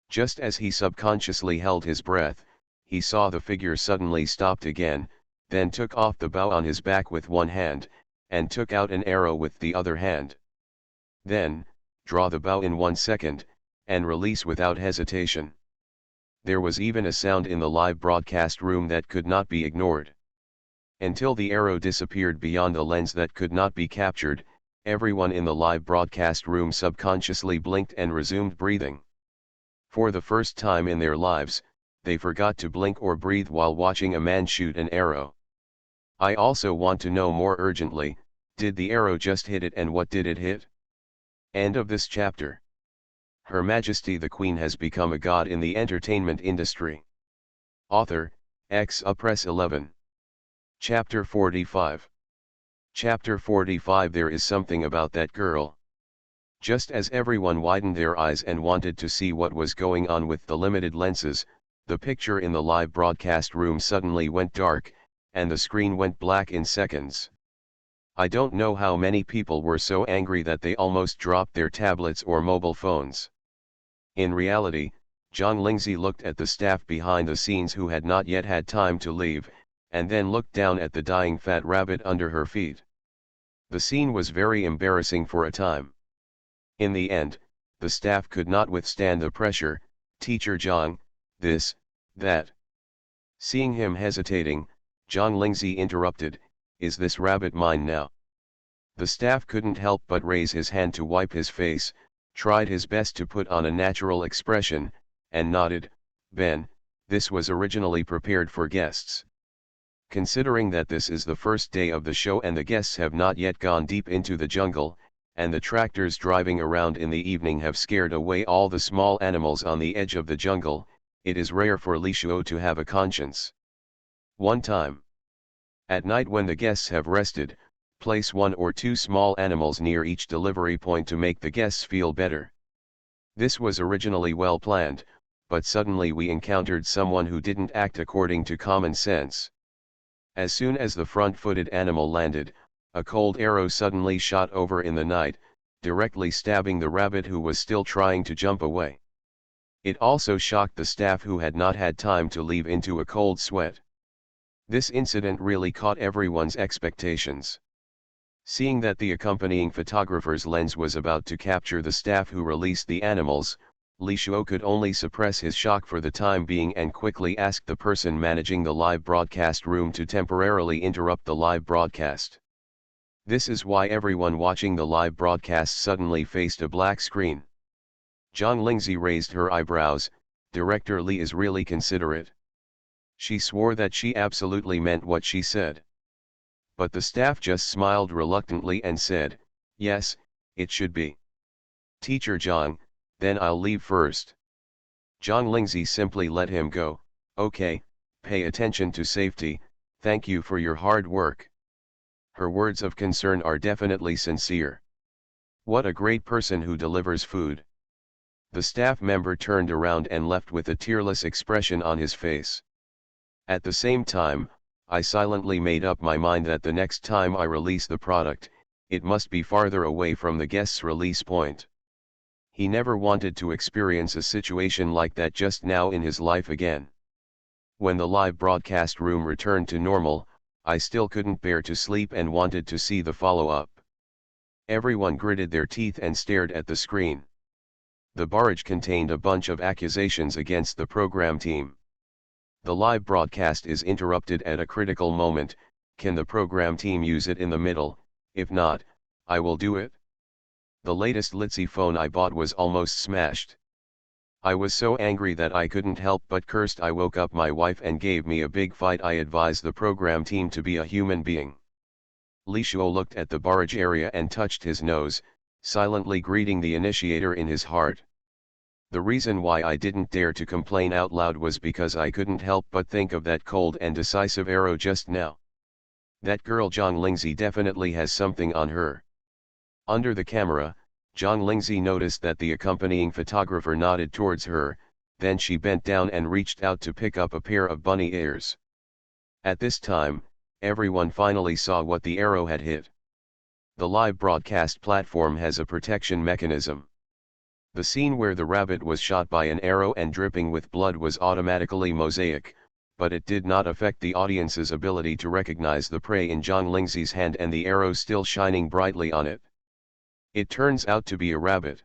Just as he subconsciously held his breath, he saw the figure suddenly stopped again, then took off the bow on his back with one hand, and took out an arrow with the other hand. Then, draw the bow in 1 second, and release without hesitation. There was even a sound in the live broadcast room that could not be ignored. Until the arrow disappeared beyond a lens that could not be captured, everyone in the live broadcast room subconsciously blinked and resumed breathing. For the first time in their lives, they forgot to blink or breathe while watching a man shoot an arrow. I also want to know more urgently, did the arrow just hit it, and what did it hit? End of this chapter. Her Majesty the Queen has become a god in the entertainment industry. Author, Press 11. Chapter 45. Chapter 45. There is something about that girl. Just as everyone widened their eyes and wanted to see what was going on with the limited lenses, the picture in the live broadcast room suddenly went dark, and the screen went black in seconds. I don't know how many people were so angry that they almost dropped their tablets or mobile phones. In reality, Zhang Lingzi looked at the staff behind the scenes who had not yet had time to leave, and then looked down at the dying fat rabbit under her feet. The scene was very embarrassing for a time. In the end, the staff could not withstand the pressure. "Teacher Zhang, this, that." Seeing him hesitating, Zhang Lingzi interrupted, "Is this rabbit mine now?" The staff couldn't help but raise his hand to wipe his face, tried his best to put on a natural expression, and nodded. "Ben, this was originally prepared for guests. Considering that this is the first day of the show and the guests have not yet gone deep into the jungle, and the tractors driving around in the evening have scared away all the small animals on the edge of the jungle, it is rare for Li Shuo to have a conscience. One time, at night when the guests have rested, place 1 or 2 small animals near each delivery point to make the guests feel better. This was originally well planned, but suddenly we encountered someone who didn't act according to common sense. As soon as the front-footed animal landed, a cold arrow suddenly shot over in the night, directly stabbing the rabbit who was still trying to jump away. It also shocked the staff who had not had time to leave into a cold sweat. This incident really caught everyone's expectations. Seeing that the accompanying photographer's lens was about to capture the staff who released the animals, Li Shuo could only suppress his shock for the time being and quickly asked the person managing the live broadcast room to temporarily interrupt the live broadcast. This is why everyone watching the live broadcast suddenly faced a black screen. Zhang Lingzi raised her eyebrows. Director Li is really considerate. She swore that she absolutely meant what she said. But the staff just smiled reluctantly and said, "Yes, it should be. Teacher Zhang, then I'll leave first." Zhang Lingzi simply let him go. "Okay, pay attention to safety, thank you for your hard work." Her words of concern are definitely sincere. What a great person who delivers food. The staff member turned around and left with a tearless expression on his face. At the same time, I silently made up my mind that the next time I release the product, it must be farther away from the guest's release point. He never wanted to experience a situation like that just now in his life again. When the live broadcast room returned to normal, I still couldn't bear to sleep and wanted to see the follow-up. Everyone gritted their teeth and stared at the screen. The barrage contained a bunch of accusations against the program team. The live broadcast is interrupted at a critical moment. Can the program team use it in the middle? If not, I will do it. The latest Litzy phone I bought was almost smashed. I was so angry that I couldn't help but cursed. I woke up my wife and gave me a big fight. I advised the program team to be a human being. Li Shuo looked at the barrage area and touched his nose, silently greeting the initiator in his heart. The reason why I didn't dare to complain out loud was because I couldn't help but think of that cold and decisive arrow just now. That girl Zhang Lingzi definitely has something on her. Under the camera, Zhang Lingzi noticed that the accompanying photographer nodded towards her, then she bent down and reached out to pick up a pair of bunny ears. At this time, everyone finally saw what the arrow had hit. The live broadcast platform has a protection mechanism. The scene where the rabbit was shot by an arrow and dripping with blood was automatically mosaic, but it did not affect the audience's ability to recognize the prey in Zhang Lingzi's hand and the arrow still shining brightly on it. It turns out to be a rabbit.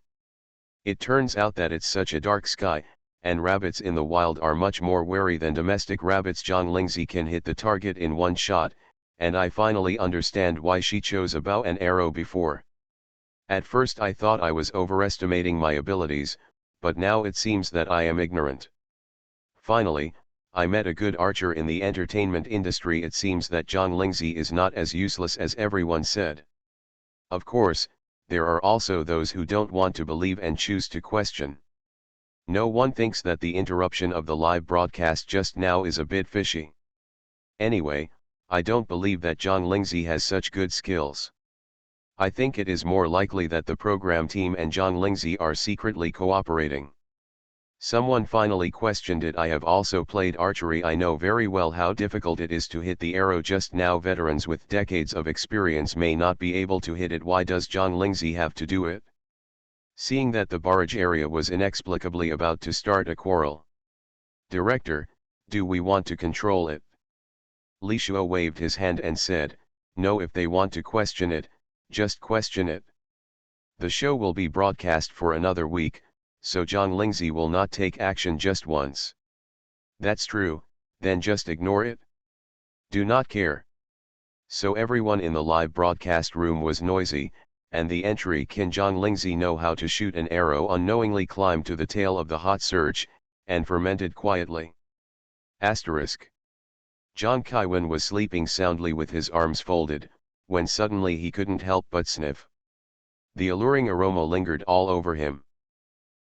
It turns out that it's such a dark sky, and rabbits in the wild are much more wary than domestic rabbits. Zhang Lingzi can hit the target in one shot, and I finally understand why she chose a bow and arrow before. At first I thought I was overestimating my abilities, but now it seems that I am ignorant. Finally, I met a good archer in the entertainment industry. It seems that Zhang Lingzi is not as useless as everyone said. Of course, there are also those who don't want to believe and choose to question. No one thinks that the interruption of the live broadcast just now is a bit fishy. Anyway, I don't believe that Zhang Lingzi has such good skills. I think it is more likely that the program team and Zhang Lingzi are secretly cooperating. Someone finally questioned it. I have also played archery. I know very well how difficult it is to hit the arrow just now. Veterans with decades of experience may not be able to hit it. Why does Zhang Lingzi have to do it? Seeing that the barrage area was inexplicably about to start a quarrel. Director, do we want to control it? Li Shuo waved his hand and said, "No, if they want to question it, just question it. The show will be broadcast for another week, so Zhang Lingzi will not take action just once." "That's true, then just ignore it? Do not care." So everyone in the live broadcast room was noisy, and the entry "Can Zhang Lingzi know how to shoot an arrow?" unknowingly climbed to the tail of the hot surge, and fermented quietly. Asterisk. Zhang Kaiwen was sleeping soundly with his arms folded, when suddenly he couldn't help but sniff. The alluring aroma lingered all over him.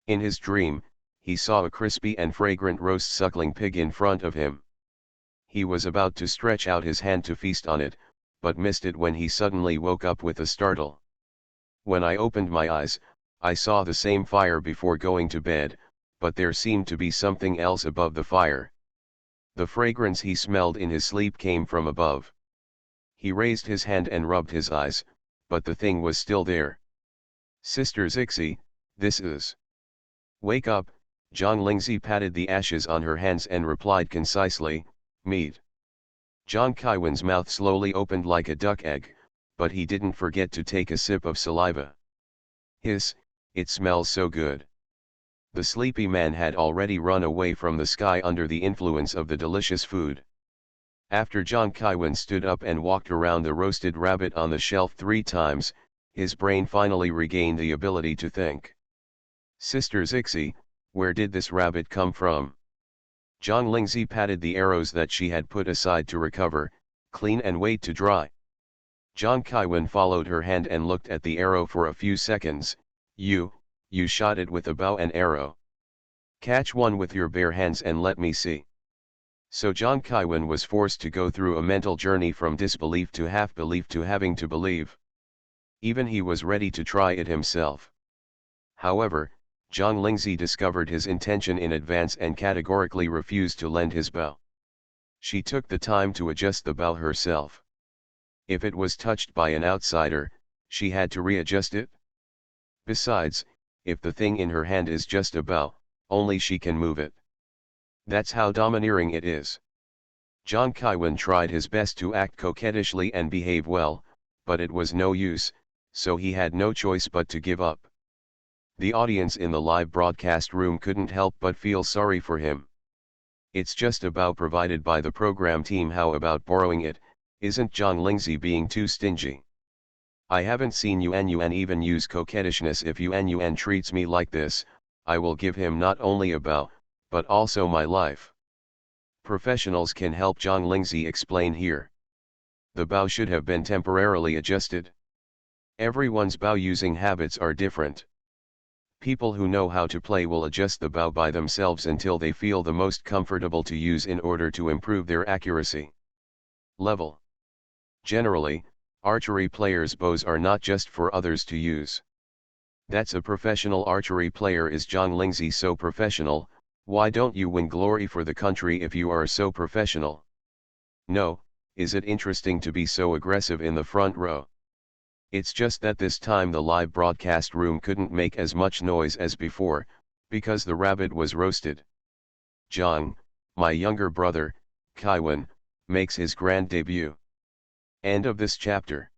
In his dream, he saw a crispy and fragrant roast suckling pig in front of him. He was about to stretch out his hand to feast on it, but missed it when he suddenly woke up with a startle. "When I opened my eyes, I saw the same fire before going to bed, but there seemed to be something else above the fire." The fragrance he smelled in his sleep came from above. He raised his hand and rubbed his eyes, but the thing was still there. "Sister Zixi, this is..." "Wake up." Zhang Lingzi patted the ashes on her hands and replied concisely, "Meat." Zhang Kaiwen's mouth slowly opened like a duck egg, but he didn't forget to take a sip of saliva. "Hiss, it smells so good." The sleepy man had already run away from the sky under the influence of the delicious food. After Zhang Kaiwen stood up and walked around the roasted rabbit on the shelf 3 times, his brain finally regained the ability to think. "Sister Zixi, where did this rabbit come from?" Zhang Lingzi patted the arrows that she had put aside to recover, clean and wait to dry. Zhang Kaiwen followed her hand and looked at the arrow for a few seconds. You shot it with a bow and arrow. Catch one with your bare hands and let me see." So Zhang Kaiwen was forced to go through a mental journey from disbelief to half-belief to having to believe. Even he was ready to try it himself. However, Zhang Lingzi discovered his intention in advance and categorically refused to lend his bow. She took the time to adjust the bow herself. If it was touched by an outsider, she had to readjust it. Besides, if the thing in her hand is just a bow, only she can move it. That's how domineering it is. Zhang Kaiwen tried his best to act coquettishly and behave well, but it was no use, so he had no choice but to give up. The audience in the live broadcast room couldn't help but feel sorry for him. "It's just a bow provided by the program team, how about borrowing it? Isn't Zhang Lingzi being too stingy? I haven't seen Yuan even use coquettishness. If Yuan treats me like this, I will give him not only a bow, but also my life." Professionals can help Zhang Lingzi explain here. The bow should have been temporarily adjusted. Everyone's bow using habits are different. People who know how to play will adjust the bow by themselves until they feel the most comfortable to use in order to improve their accuracy level. Generally, archery players' bows are not just for others to use. That's a professional archery player. Is Zhang Lingzi so professional? Why don't you win glory for the country if you are so professional? No, is it interesting to be so aggressive in the front row? It's just that this time the live broadcast room couldn't make as much noise as before, because the rabbit was roasted. Zhang, my younger brother, Kaiwen, makes his grand debut. End of this chapter.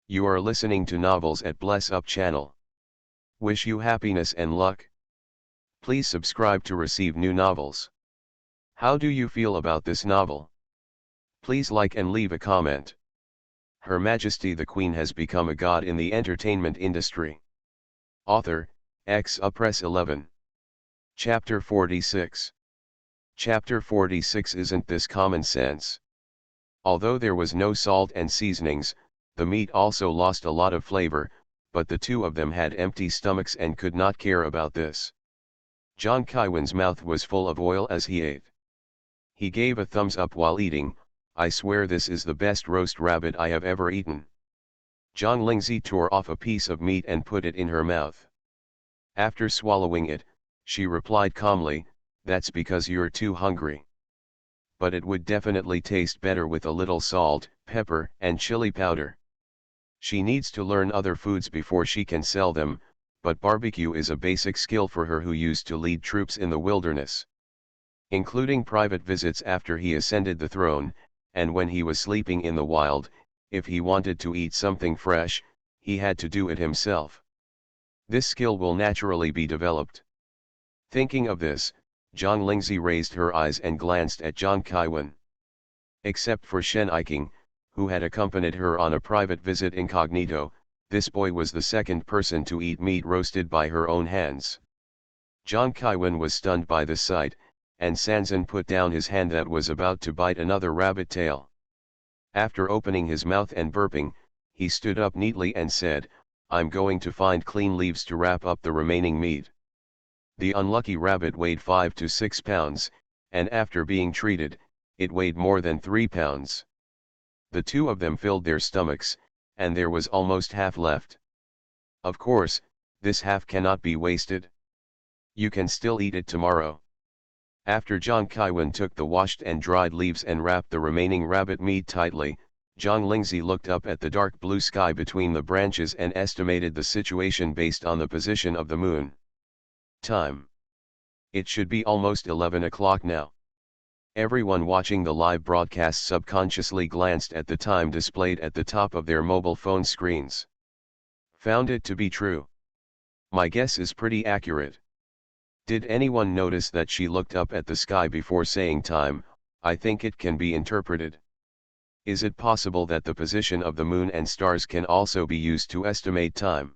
You are listening to Novels at Bless Up channel. Wish you happiness and luck. Please subscribe to receive new novels. How do you feel about this novel? Please like and leave a comment. Her Majesty the Queen has become a god in the entertainment industry. Author, Press 11. Chapter 46. Chapter 46. Isn't this common sense? Although there was no salt and seasonings, the meat also lost a lot of flavor, but the two of them had empty stomachs and could not care about this. Zhang Kaiwen's mouth was full of oil as he ate. He gave a thumbs up while eating. "I swear this is the best roast rabbit I have ever eaten." Zhang Lingzi tore off a piece of meat and put it in her mouth. After swallowing it, she replied calmly, "That's because you're too hungry. But it would definitely taste better with a little salt, pepper, and chili powder." She needs to learn other foods before she can sell them, but barbecue is a basic skill for her who used to lead troops in the wilderness. Including private visits after he ascended the throne, and when he was sleeping in the wild, if he wanted to eat something fresh, he had to do it himself. This skill will naturally be developed. Thinking of this, Zhang Lingzi raised her eyes and glanced at Zhang Kaiwen. Except for Shen Iking, who had accompanied her on a private visit incognito, this boy was the second person to eat meat roasted by her own hands. Zhang Kaiwen was stunned by the sight, and Sanzan put down his hand that was about to bite another rabbit tail. After opening his mouth and burping, he stood up neatly and said, "I'm going to find clean leaves to wrap up the remaining meat." The unlucky rabbit weighed 5 to 6 pounds, and after being treated, it weighed more than 3 pounds. The two of them filled their stomachs, and there was almost half left. Of course, this half cannot be wasted. You can still eat it tomorrow. After Zhang Kaiwen took the washed and dried leaves and wrapped the remaining rabbit meat tightly, Zhang Lingzi looked up at the dark blue sky between the branches and estimated the situation based on the position of the moon. Time. It should be almost 11 o'clock now. Everyone watching the live broadcast subconsciously glanced at the time displayed at the top of their mobile phone screens. Found it to be true. My guess is pretty accurate. Did anyone notice that she looked up at the sky before saying time? I think it can be interpreted. Is it possible that the position of the moon and stars can also be used to estimate time?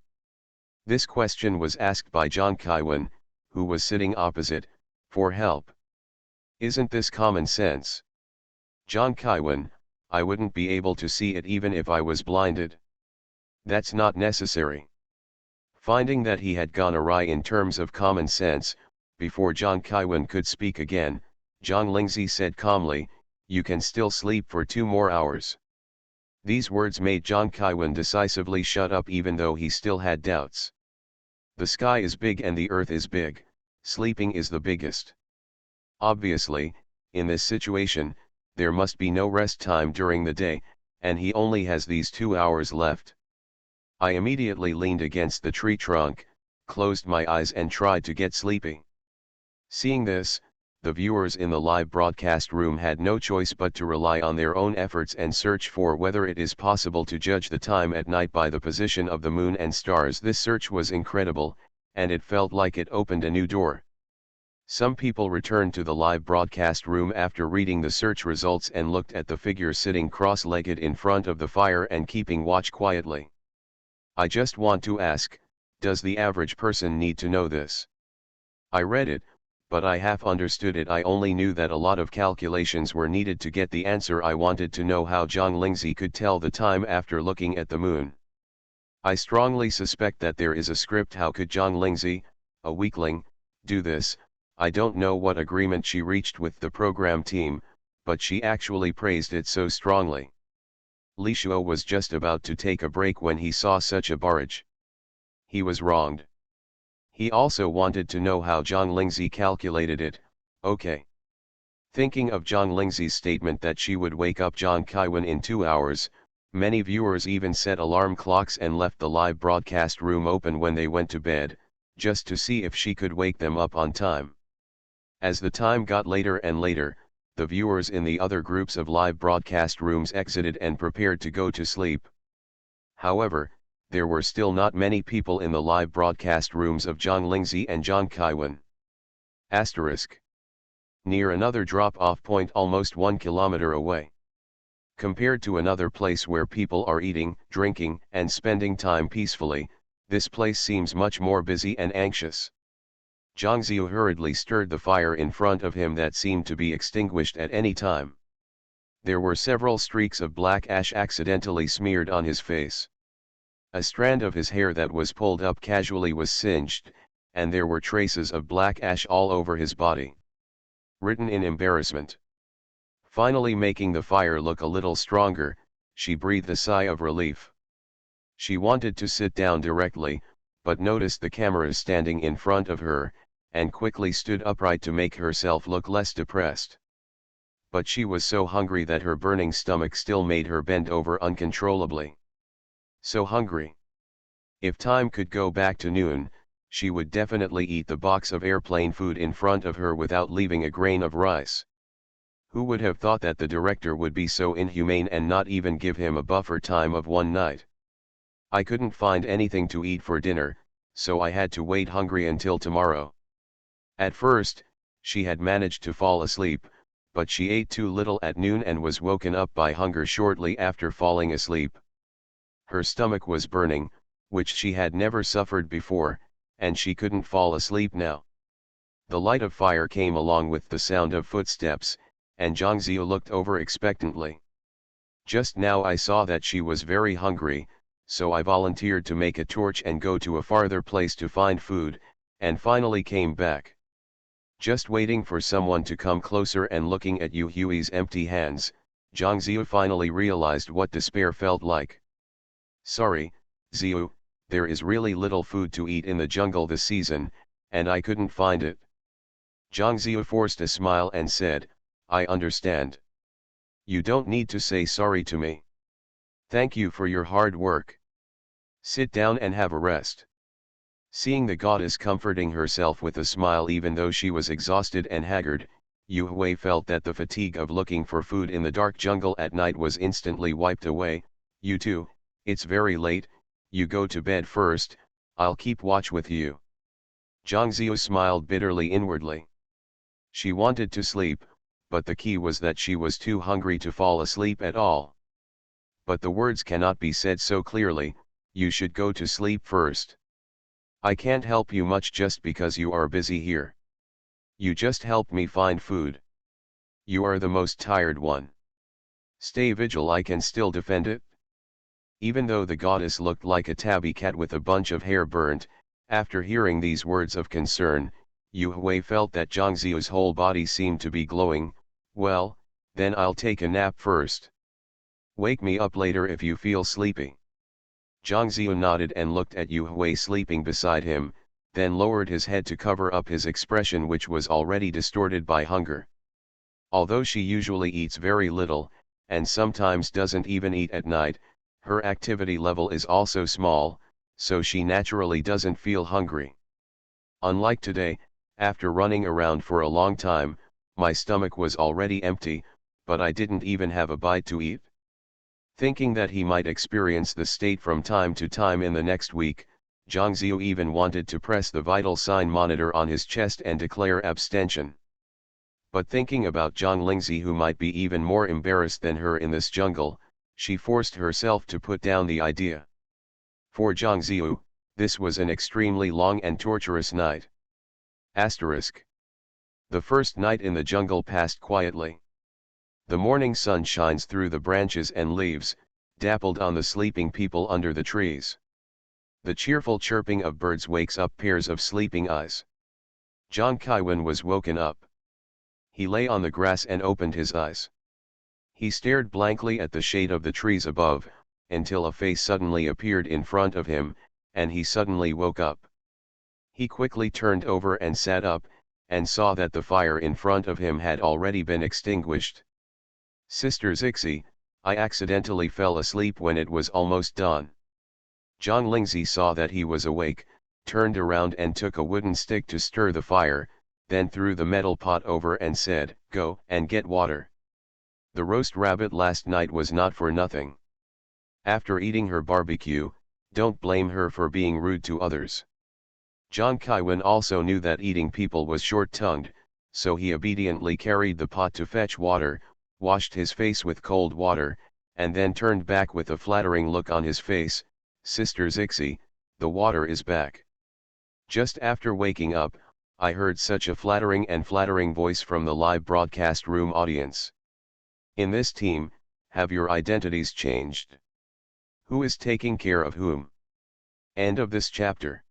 This question was asked by Zhang Kaiwen, who was sitting opposite, for help. Isn't this common sense? Zhang Kaiwen, I wouldn't be able to see it even if I was blinded. That's not necessary. Finding that he had gone awry in terms of common sense, before Zhang Kaiwen could speak again, Zhang Lingzi said calmly, "You can still sleep for 2 more hours." These words made Zhang Kaiwen decisively shut up even though he still had doubts. The sky is big and the earth is big, sleeping is the biggest. Obviously, in this situation, there must be no rest time during the day, and he only has these 2 hours left. I immediately leaned against the tree trunk, closed my eyes and tried to get sleepy. Seeing this, the viewers in the live broadcast room had no choice but to rely on their own efforts and search for whether it is possible to judge the time at night by the position of the moon and stars. This search was incredible, and it felt like it opened a new door. Some people returned to the live broadcast room after reading the search results and looked at the figure sitting cross-legged in front of the fire and keeping watch quietly. I just want to ask, does the average person need to know this? I read it, but I half understood it. I only knew that a lot of calculations were needed to get the answer. I wanted to know how Zhang Lingzi could tell the time after looking at the moon. I strongly suspect that there is a script. How could Zhang Lingzi, a weakling, do this? I don't know what agreement she reached with the program team, but she actually praised it so strongly. Li Shuo was just about to take a break when he saw such a barrage. He was wronged. He also wanted to know how Zhang Lingzi calculated it. Okay. Thinking of Zhang Lingzi's statement that she would wake up Zhang Kaiwen in 2 hours, many viewers even set alarm clocks and left the live broadcast room open when they went to bed, just to see if she could wake them up on time. As the time got later and later, the viewers in the other groups of live broadcast rooms exited and prepared to go to sleep. However, there were still not many people in the live broadcast rooms of Zhang Lingzi and Zhang Kaiwen. Asterisk. Near another drop-off point almost 1 kilometer away. Compared to another place where people are eating, drinking, and spending time peacefully, this place seems much more busy and anxious. Zhang Ziyu hurriedly stirred the fire in front of him that seemed to be extinguished at any time. There were several streaks of black ash accidentally smeared on his face. A strand of his hair that was pulled up casually was singed, and there were traces of black ash all over his body. Written in embarrassment. Finally making the fire look a little stronger, she breathed a sigh of relief. She wanted to sit down directly, but noticed the cameras standing in front of her, and quickly stood upright to make herself look less depressed. But she was so hungry that her burning stomach still made her bend over uncontrollably. So hungry. If time could go back to noon, she would definitely eat the box of airplane food in front of her without leaving a grain of rice. Who would have thought that the director would be so inhumane and not even give him a buffer time of one night? I couldn't find anything to eat for dinner, so I had to wait hungry until tomorrow. At first, she had managed to fall asleep, but she ate too little at noon and was woken up by hunger shortly after falling asleep. Her stomach was burning, which she had never suffered before, and she couldn't fall asleep now. The light of fire came along with the sound of footsteps, and Zhang Ziyu looked over expectantly. Just now I saw that she was very hungry, so I volunteered to make a torch and go to a farther place to find food, and finally came back. Just waiting for someone to come closer and looking at Yu Hui's empty hands, Zhang Ziyu finally realized what despair felt like. Sorry, Ziyu, there is really little food to eat in the jungle this season, and I couldn't find it. Zhang Ziyu forced a smile and said, I understand. You don't need to say sorry to me. Thank you for your hard work. Sit down and have a rest. Seeing the goddess comforting herself with a smile even though she was exhausted and haggard, Yu Hui felt that the fatigue of looking for food in the dark jungle at night was instantly wiped away. You too, it's very late, you go to bed first, I'll keep watch with you. Zhang Ziyu smiled bitterly inwardly. She wanted to sleep, but the key was that she was too hungry to fall asleep at all. But the words cannot be said so clearly, you should go to sleep first. I can't help you much just because you are busy here. You just help me find food. You are the most tired one. Stay vigil, I can still defend it. Even though the goddess looked like a tabby cat with a bunch of hair burnt, after hearing these words of concern, Yu Hui felt that Zhang Ziyu's whole body seemed to be glowing. Well, then I'll take a nap first. Wake me up later if you feel sleepy. Zhang Ziyu nodded and looked at Yu Hui sleeping beside him, then lowered his head to cover up his expression, which was already distorted by hunger. Although she usually eats very little, and sometimes doesn't even eat at night, her activity level is also small, so she naturally doesn't feel hungry. Unlike today, after running around for a long time, my stomach was already empty, but I didn't even have a bite to eat. Thinking that he might experience the state from time to time in the next week, Zhang Ziyu even wanted to press the vital sign monitor on his chest and declare abstention. But thinking about Zhang Lingzi, who might be even more embarrassed than her in this jungle, she forced herself to put down the idea. For Zhang Ziyu, this was an extremely long and torturous night. The first night in the jungle passed quietly. The morning sun shines through the branches and leaves, dappled on the sleeping people under the trees. The cheerful chirping of birds wakes up pairs of sleeping eyes. Zhang Kaiwen was woken up. He lay on the grass and opened his eyes. He stared blankly at the shade of the trees above, until a face suddenly appeared in front of him, and he suddenly woke up. He quickly turned over and sat up, and saw that the fire in front of him had already been extinguished. Sister Zixi, I accidentally fell asleep when it was almost dawn. Zhang Lingzi saw that he was awake, turned around and took a wooden stick to stir the fire, then threw the metal pot over and said, "Go and get water." The roast rabbit last night was not for nothing. After eating her barbecue, don't blame her for being rude to others. Zhang Kaiwen also knew that eating people was short-tongued, so he obediently carried the pot to fetch water, washed his face with cold water, and then turned back with a flattering look on his face. "Sister Zixi, the water is back. Just after waking up, I heard such a flattering voice from the live broadcast room audience. In this team, have your identities changed? Who is taking care of whom?" End of this chapter.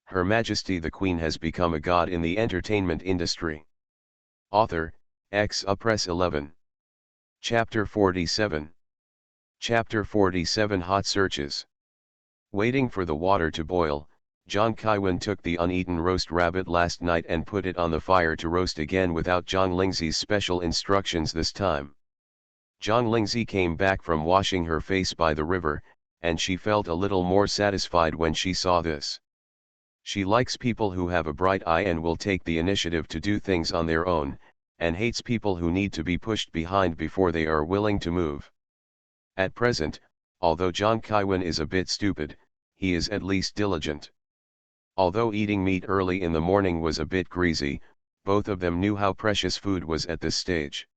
Her Majesty the Queen has become a god in the entertainment industry. Author, Press 11. Chapter 47. Chapter 47 Hot Searches. Waiting for the water to boil, Zhang Kaiwen took the uneaten roast rabbit last night and put it on the fire to roast again without Zhang Lingzi's special instructions this time. Zhang Lingzi came back from washing her face by the river, and she felt a little more satisfied when she saw this. She likes people who have a bright eye and will take the initiative to do things on their own, and hates people who need to be pushed behind before they are willing to move. At present, although Jong Ki-won is a bit stupid, he is at least diligent. Although eating meat early in the morning was a bit greasy, both of them knew how precious food was at this stage.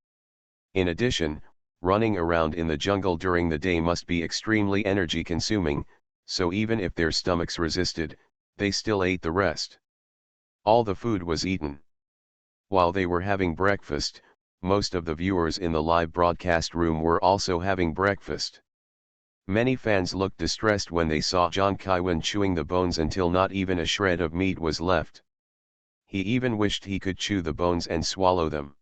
In addition, running around in the jungle during the day must be extremely energy consuming, so even if their stomachs resisted, they still ate the rest. All the food was eaten. While they were having breakfast, most of the viewers in the live broadcast room were also having breakfast. Many fans looked distressed when they saw Jong Ki-won chewing the bones until not even a shred of meat was left. He even wished he could chew the bones and swallow them.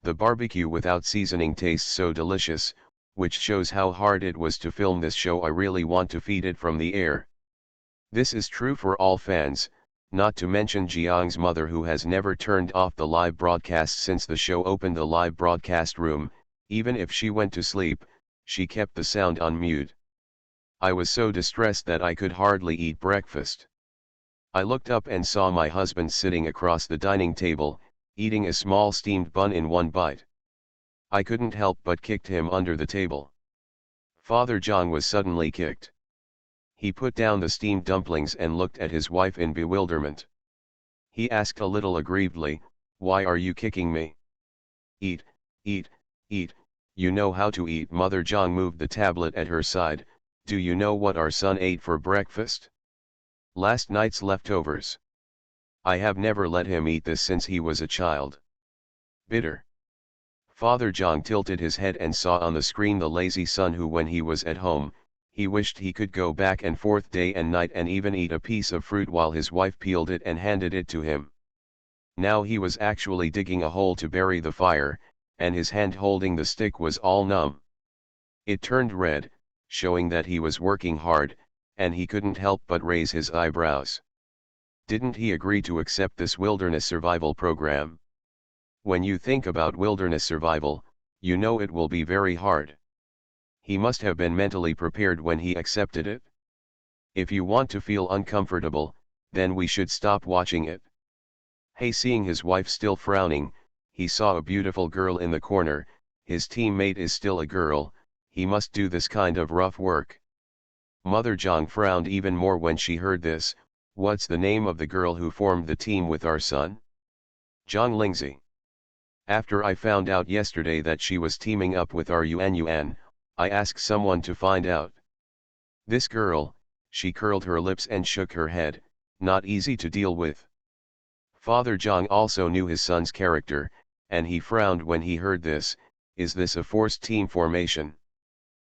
The barbecue without seasoning tastes so delicious, which shows how hard it was to film this show. I really want to feed it from the air. This is true for all fans, not to mention Jeong's mother, who has never turned off the live broadcast since the show opened the live broadcast room. Even if she went to sleep, she kept the sound on mute. I was so distressed that I could hardly eat breakfast. I looked up and saw my husband sitting across the dining table, eating a small steamed bun in one bite. I couldn't help but kicked him under the table. Father Jong was suddenly kicked. He put down the steamed dumplings and looked at his wife in bewilderment. He asked a little aggrievedly, "Why are you kicking me? Eat, eat, eat, you know how to eat." Mother Jong moved the tablet at her side. "Do you know what our son ate for breakfast? Last night's leftovers. I have never let him eat this since he was a child." Bitter. Father Jong tilted his head and saw on the screen the lazy son who, when he was at home, he wished he could go back and forth day and night and even eat a piece of fruit while his wife peeled it and handed it to him. Now he was actually digging a hole to bury the fire, and his hand holding the stick was all numb. It turned red, showing that he was working hard, and he couldn't help but raise his eyebrows. Didn't he agree to accept this wilderness survival program? When you think about wilderness survival, you know it will be very hard. He must have been mentally prepared when he accepted it. If you want to feel uncomfortable, then we should stop watching it. Hey, seeing his wife still frowning, he saw a beautiful girl in the corner. His teammate is still a girl, he must do this kind of rough work. Mother Jong frowned even more when she heard this. "What's the name of the girl who formed the team with our son?" "Jong Lingzi. After I found out yesterday that she was teaming up with our Yuan, I asked someone to find out. This girl," she curled her lips and shook her head, "not easy to deal with." Father Jong also knew his son's character, and he frowned when he heard this. "Is this a forced team formation?"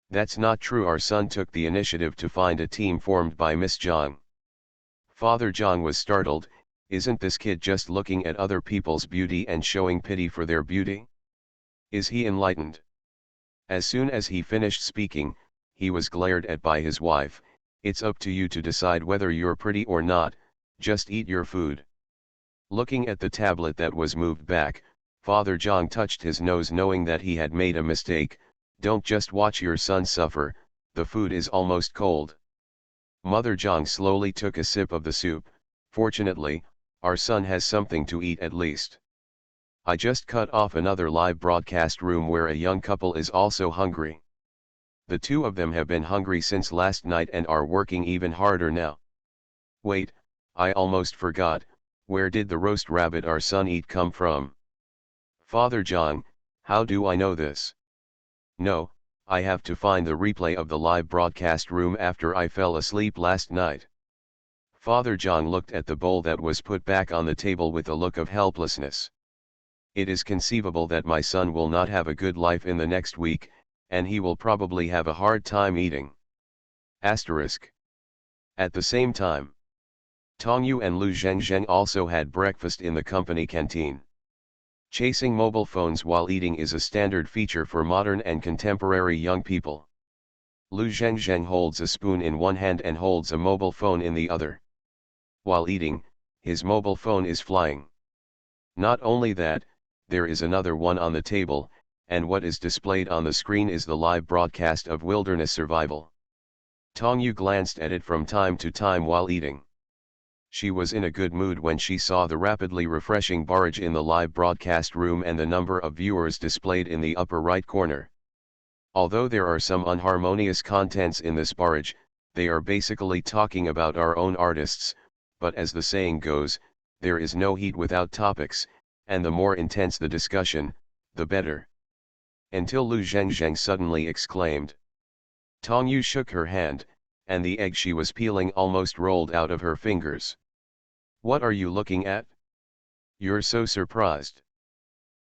"That's not true. Our son took the initiative to find a team formed by Miss Jong." Father Jong was startled. Isn't this kid just looking at other people's beauty and showing pity for their beauty? Is he enlightened? As soon as he finished speaking, he was glared at by his wife. "It's up to you to decide whether you're pretty or not, just eat your food." Looking at the tablet that was moved back, Father Jong touched his nose, knowing that he had made a mistake. "Don't just watch your son suffer, the food is almost cold." Mother Jong slowly took a sip of the soup. "Fortunately, our son has something to eat at least." I just cut off another live broadcast room where a young couple is also hungry. The two of them have been hungry since last night and are working even harder now. Wait, I almost forgot, where did the roast rabbit our son eat come from? Father Jong, how do I know this? No, I have to find the replay of the live broadcast room after I fell asleep last night. Father Jong looked at the bowl that was put back on the table with a look of helplessness. It is conceivable that my son will not have a good life in the next week, and he will probably have a hard time eating. Asterisk. At the same time, Tong Yu and Lu Zhengzheng also had breakfast in the company canteen. Chasing mobile phones while eating is a standard feature for modern and contemporary young people. Lu Zhengzheng holds a spoon in one hand and holds a mobile phone in the other. While eating, his mobile phone is flying. Not only that, there is another one on the table, and what is displayed on the screen is the live broadcast of wilderness survival. Tong Yu glanced at it from time to time while eating. She was in a good mood when she saw the rapidly refreshing barrage in the live broadcast room and the number of viewers displayed in the upper right corner. Although there are some unharmonious contents in this barrage, they are basically talking about our own artists, but as the saying goes, there is no heat without topics, and the more intense the discussion, the better. Until Lu Zhengzheng suddenly exclaimed. Tong Yu shook her hand, and the egg she was peeling almost rolled out of her fingers. What are you looking at? You're so surprised.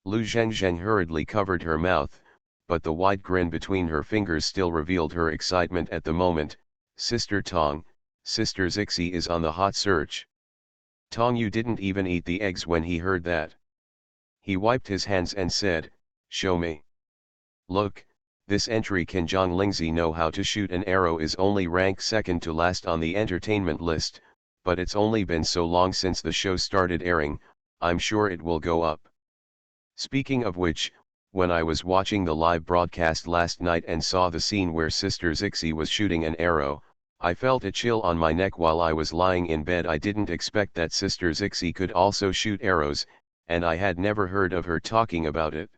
Lu Zhengzheng hurriedly covered her mouth, but the wide grin between her fingers still revealed her excitement at the moment. Sister Tong, Sister Zixi is on the hot search. Tong Yu didn't even eat the eggs when he heard that. He wiped his hands and said, show me. Look, this entry can Zhang Lingzi know how to shoot an arrow is only ranked second to last on the entertainment list, but it's only been so long since the show started airing, I'm sure it will go up. Speaking of which, when I was watching the live broadcast last night and saw the scene where Sister Zixi was shooting an arrow, I felt a chill on my neck while I was lying in bed. I didn't expect that Sister Zixi could also shoot arrows, and I had never heard of her talking about it.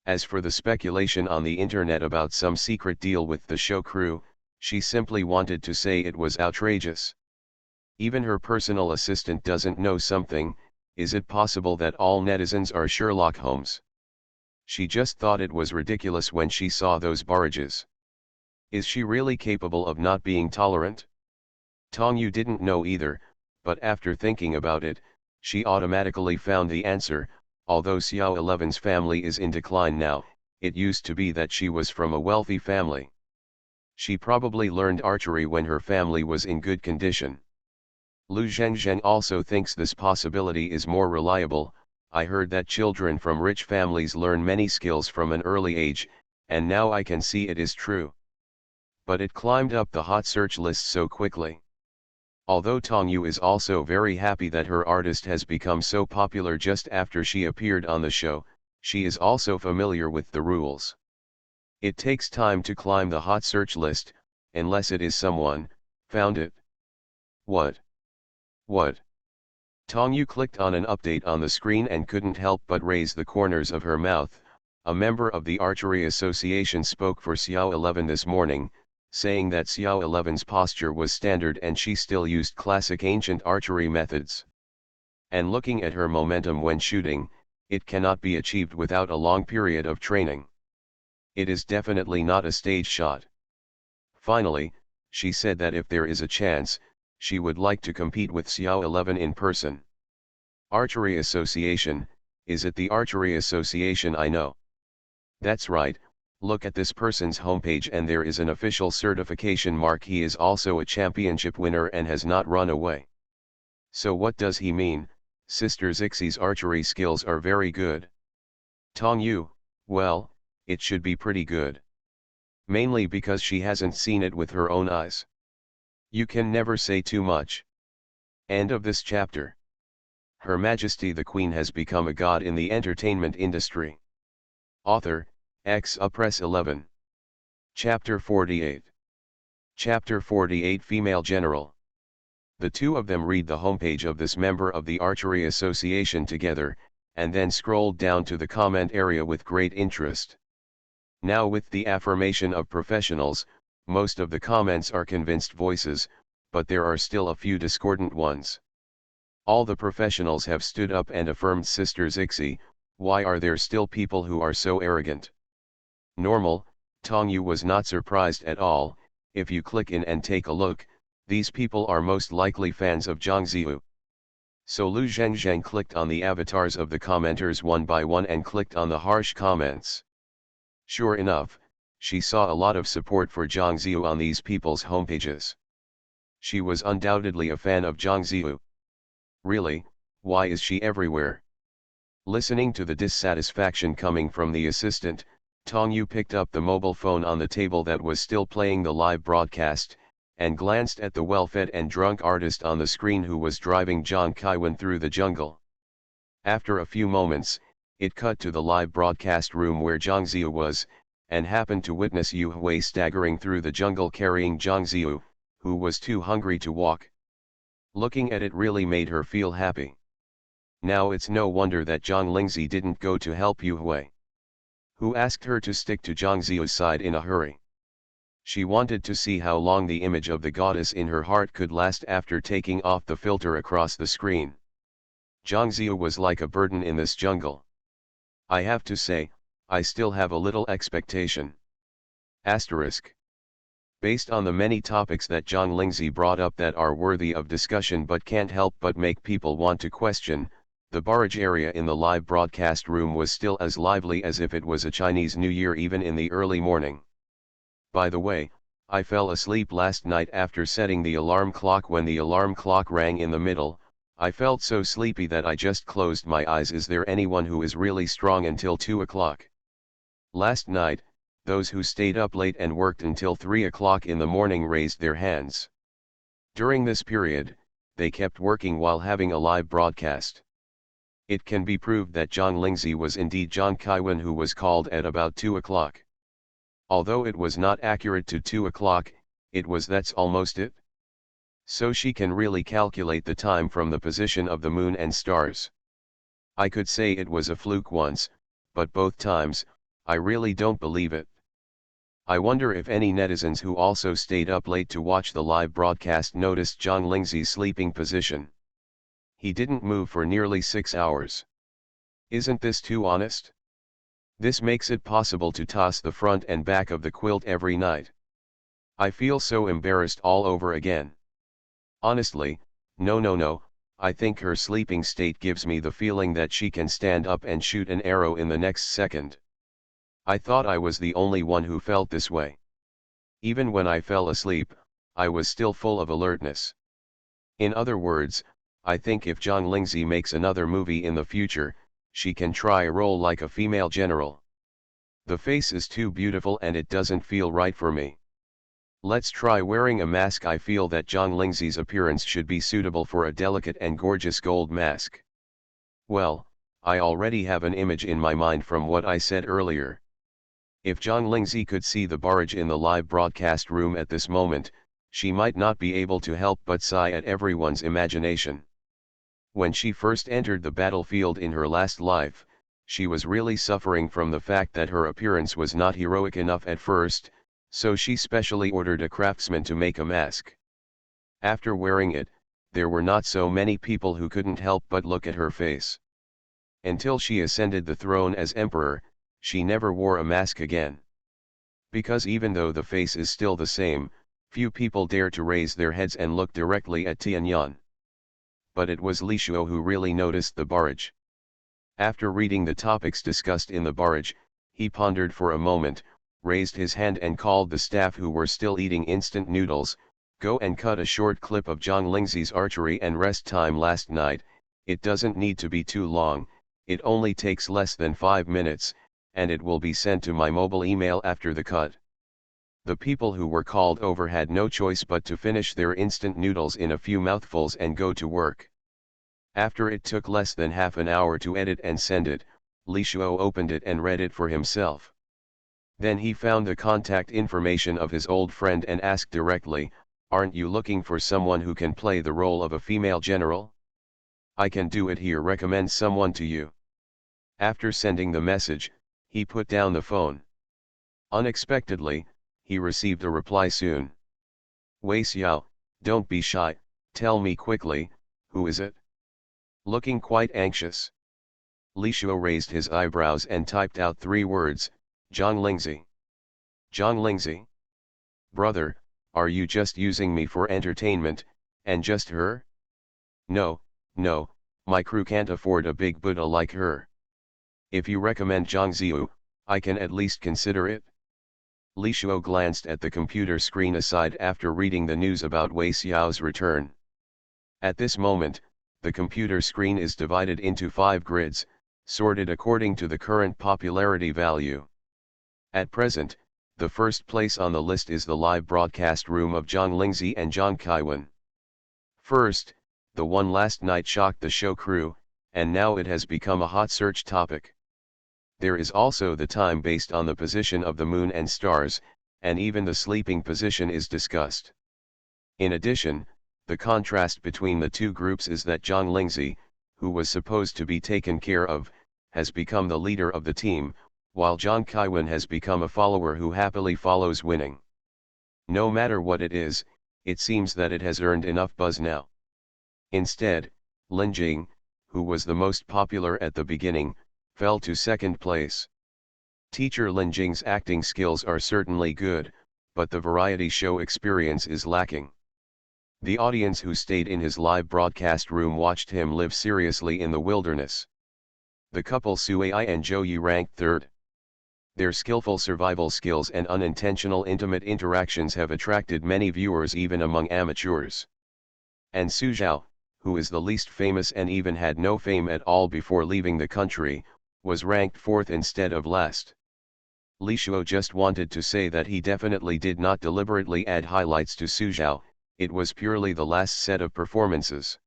As for the speculation on the internet about some secret deal with the show crew, she simply wanted to say it was outrageous. Even her personal assistant doesn't know something. Is it possible that all netizens are Sherlock Holmes? She just thought it was ridiculous when she saw those barrages. Is she really capable of not being tolerant? Tong Yu didn't know either, but after thinking about it, she automatically found the answer. Although Xiao 11's family is in decline now, it used to be that she was from a wealthy family. She probably learned archery when her family was in good condition. Lu Zhengzheng also thinks this possibility is more reliable. I heard that children from rich families learn many skills from an early age, and now I can see it is true. But it climbed up the hot search list so quickly. Although Tong Yu is also very happy that her artist has become so popular just after she appeared on the show, she is also familiar with the rules. It takes time to climb the hot search list, unless it is someone found it. What? Tong Yu clicked on an update on the screen and couldn't help but raise the corners of her mouth. A member of the Archery Association spoke for Xiao 11 this morning, saying that Xiao 11's posture was standard and she still used classic ancient archery methods. And looking at her momentum when shooting, it cannot be achieved without a long period of training. It is definitely not a stage shot. Finally, she said that if there is a chance, she would like to compete with Xiao 11 in person. Archery Association, is it the Archery Association I know? That's right, look at this person's homepage and there is an official certification mark. He is also a championship winner and has not run away. So what does he mean? Sister Zixi's archery skills are very good. Tong Yu, well, it should be pretty good. Mainly because she hasn't seen it with her own eyes. You can never say too much. End of this chapter. Her Majesty the Queen has become a god in the entertainment industry. Author, Press 11. Chapter 48. Chapter 48 Female General. The two of them read the homepage of this member of the Archery Association together, and then scrolled down to the comment area with great interest. Now with the affirmation of professionals, most of the comments are convinced voices, but there are still a few discordant ones. All the professionals have stood up and affirmed Sister Zixi. Why are there still people who are so arrogant? Normal, Tong Yu was not surprised at all. If you click in and take a look, these people are most likely fans of Zhang Ziyu. So Lu Zhengzheng clicked on the avatars of the commenters one by one and clicked on the harsh comments. Sure enough, she saw a lot of support for Zhang Ziyu on these people's homepages. She was undoubtedly a fan of Zhang Ziyu. Really, why is she everywhere? Listening to the dissatisfaction coming from the assistant, Tong Yu picked up the mobile phone on the table that was still playing the live broadcast, and glanced at the well-fed and drunk artist on the screen who was driving Zhang Kaiwen through the jungle. After a few moments, it cut to the live broadcast room where Zhang Ziyu was, and happened to witness Yu Hui staggering through the jungle carrying Zhang Ziyu, who was too hungry to walk. Looking at it really made her feel happy. Now it's no wonder that Zhang Lingzi didn't go to help Yu Hui, who asked her to stick to Zhang Ziu's side in a hurry. She wanted to see how long the image of the goddess in her heart could last after taking off the filter across the screen. Zhang Ziu was like a burden in this jungle. I have to say, I still have a little expectation. Asterisk. Based on the many topics that Zhang Lingzi brought up that are worthy of discussion but can't help but make people want to question, the barrage area in the live broadcast room was still as lively as if it was a Chinese New Year even in the early morning. By the way, I fell asleep last night after setting the alarm clock. When the alarm clock rang in the middle, I felt so sleepy that I just closed my eyes. Is there anyone who is really strong until 2 o'clock? Last night, those who stayed up late and worked until 3 o'clock in the morning raised their hands. During this period, they kept working while having a live broadcast. It can be proved that Zhang Lingzi was indeed Zhang Kaiwen, who was called at about 2 o'clock. Although it was not accurate to 2 o'clock, that's almost it. So she can really calculate the time from the position of the moon and stars. I could say it was a fluke once, but both times, I really don't believe it. I wonder if any netizens who also stayed up late to watch the live broadcast noticed Zhang Lingzi's sleeping position. He didn't move for nearly 6 hours. Isn't this too honest? This makes it possible to toss the front and back of the quilt every night. I feel so embarrassed all over again. Honestly, no, I think her sleeping state gives me the feeling that she can stand up and shoot an arrow in the next second. I thought I was the only one who felt this way. Even when I fell asleep, I was still full of alertness. In other words, I think if Zhang Lingzi makes another movie in the future, she can try a role like a female general. The face is too beautiful and it doesn't feel right for me. Let's try wearing a mask. I feel that Zhang Lingzi's appearance should be suitable for a delicate and gorgeous gold mask. Well, I already have an image in my mind from what I said earlier. If Zhang Lingzi could see the barrage in the live broadcast room at this moment, she might not be able to help but sigh at everyone's imagination. When she first entered the battlefield in her last life, she was really suffering from the fact that her appearance was not heroic enough at first, so she specially ordered a craftsman to make a mask. After wearing it, there were not so many people who couldn't help but look at her face. Until she ascended the throne as emperor, she never wore a mask again. Because even though the face is still the same, few people dare to raise their heads and look directly at Tianyan. But it was Li Shuo who really noticed the barrage. After reading the topics discussed in the barrage, he pondered for a moment, raised his hand and called the staff who were still eating instant noodles, "Go and cut a short clip of Zhang Lingzi's archery and rest time last night. It doesn't need to be too long, it only takes less than 5 minutes, and it will be sent to my mobile email after the cut." The people who were called over had no choice but to finish their instant noodles in a few mouthfuls and go to work. After it took less than half an hour to edit and send it, Li Shuo opened it and read it for himself. Then he found the contact information of his old friend and asked directly, "Aren't you looking for someone who can play the role of a female general? I can do it here. Recommend someone to you." After sending the message, he put down the phone. Unexpectedly, he received a reply soon. "Wei Xiao, don't be shy, tell me quickly, who is it?" Looking quite anxious, Li Shuo raised his eyebrows and typed out 3 words, "Zhang Lingzi." "Zhang Lingzi? Brother, are you just using me for entertainment, and just her?" No, my crew can't afford a big Buddha like her. If you recommend Zhang Ziu, I can at least consider it." Li Shuo glanced at the computer screen aside after reading the news about Wei Xiao's return. At this moment, the computer screen is divided into 5 grids, sorted according to the current popularity value. At present, the first place on the list is the live broadcast room of Zhang Lingzi and Zhang Kaiwen. First, the one last night shocked the show crew, and now it has become a hot search topic. There is also the time based on the position of the moon and stars, and even the sleeping position is discussed. In addition, The contrast between the two groups is that Zhang Lingzi, who was supposed to be taken care of, has become the leader of the team, while Zhang Kaiwen has become a follower who happily follows winning. No matter what it is, it seems that it has earned enough buzz now. Instead, Lin Jing, who was the most popular at the beginning, fell to second place. Teacher Lin Jing's acting skills are certainly good, but the variety show experience is lacking. The audience who stayed in his live broadcast room watched him live seriously in the wilderness. The couple Sui and Zhou Yu ranked third. Their skillful survival skills and unintentional intimate interactions have attracted many viewers even among amateurs. And Su Zhao, who is the least famous and even had no fame at all before leaving the country, was ranked fourth instead of last. Li Shuo just wanted to say that he definitely did not deliberately add highlights to Su Zhao, it was purely the last set of performances.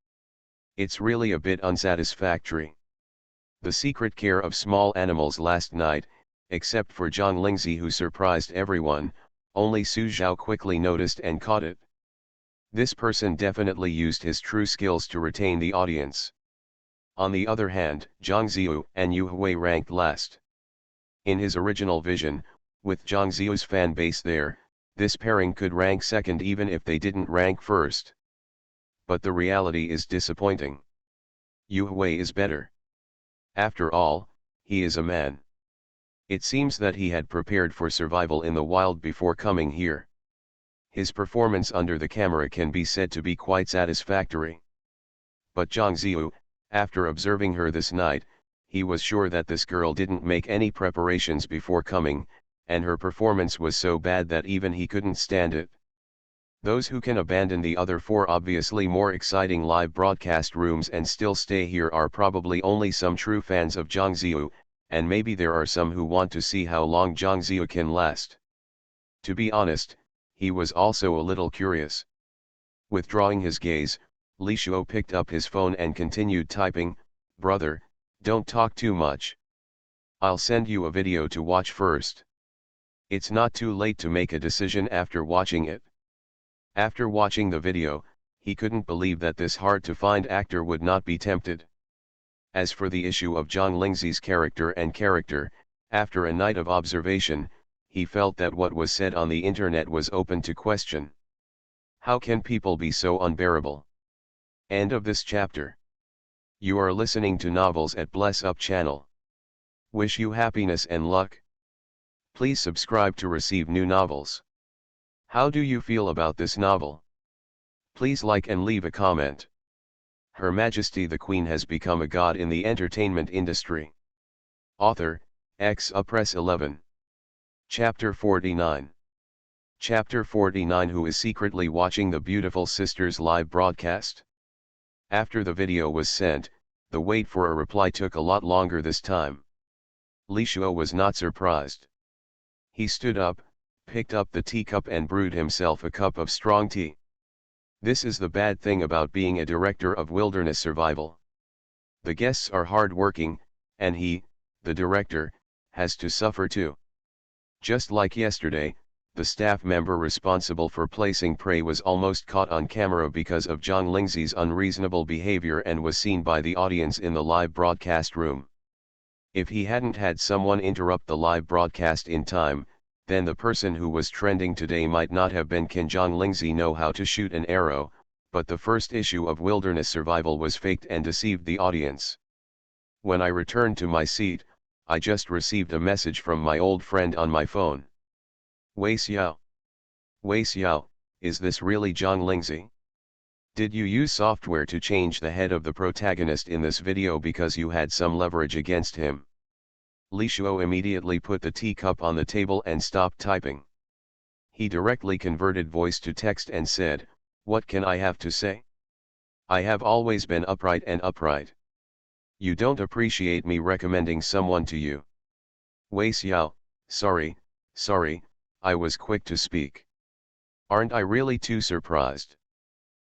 It's really a bit unsatisfactory. The secret care of small animals last night, except for Zhang Lingzi who surprised everyone, only Su Zhao quickly noticed and caught it. This person definitely used his true skills to retain the audience. On the other hand, Zhang Ziyu and Yu Hui ranked last. In his original vision, with Zhang Ziyu's fan base there, this pairing could rank second even if they didn't rank first. But the reality is disappointing. Yu Hui is better. After all, he is a man. It seems that he had prepared for survival in the wild before coming here. His performance under the camera can be said to be quite satisfactory. But Zhang Ziyu, after observing her this night, he was sure that this girl didn't make any preparations before coming, and her performance was so bad that even he couldn't stand it. Those who can abandon the other four obviously more exciting live broadcast rooms and still stay here are probably only some true fans of Zhang Ziyu, and maybe there are some who want to see how long Zhang Ziyu can last. To be honest, he was also a little curious. Withdrawing his gaze, Li Shuo picked up his phone and continued typing, "Brother, don't talk too much. I'll send you a video to watch first. It's not too late to make a decision after watching it." After watching the video, he couldn't believe that this hard-to-find actor would not be tempted. As for the issue of Zhang Lingzi's character, after a night of observation, he felt that what was said on the internet was open to question. How can people be so unbearable? End of this chapter. You are listening to Novels at Bless Up channel. Wish you happiness and luck. Please subscribe to receive new novels. How do you feel about this novel? Please like and leave a comment. Her Majesty the Queen has become a god in the entertainment industry. Author, Press 11. Chapter 49. Chapter 49. Who is secretly watching the beautiful sisters' live broadcast? After the video was sent, the wait for a reply took a lot longer this time. Li Shuo was not surprised. He stood up, picked up the teacup and brewed himself a cup of strong tea. This is the bad thing about being a director of wilderness survival. The guests are hard-working, and he, the director, has to suffer too. Just like yesterday, the staff member responsible for placing prey was almost caught on camera because of Zhang Lingzi's unreasonable behavior and was seen by the audience in the live broadcast room. If he hadn't had someone interrupt the live broadcast in time, then the person who was trending today might not have been "Can Zhang Lingzi know how to shoot an arrow?" But the first issue of Wilderness Survival was faked and deceived the audience. When I returned to my seat, I just received a message from my old friend on my phone. Wei Xiao. Wei Xiao, is this really Zhang Lingzi? Did you use software to change the head of the protagonist in this video because you had some leverage against him? Li Shuo immediately put the teacup on the table and stopped typing. He directly converted voice to text and said, "What can I have to say? I have always been upright and upright. You don't appreciate me recommending someone to you." Wei Xiao, sorry, I was quick to speak. Aren't I really too surprised?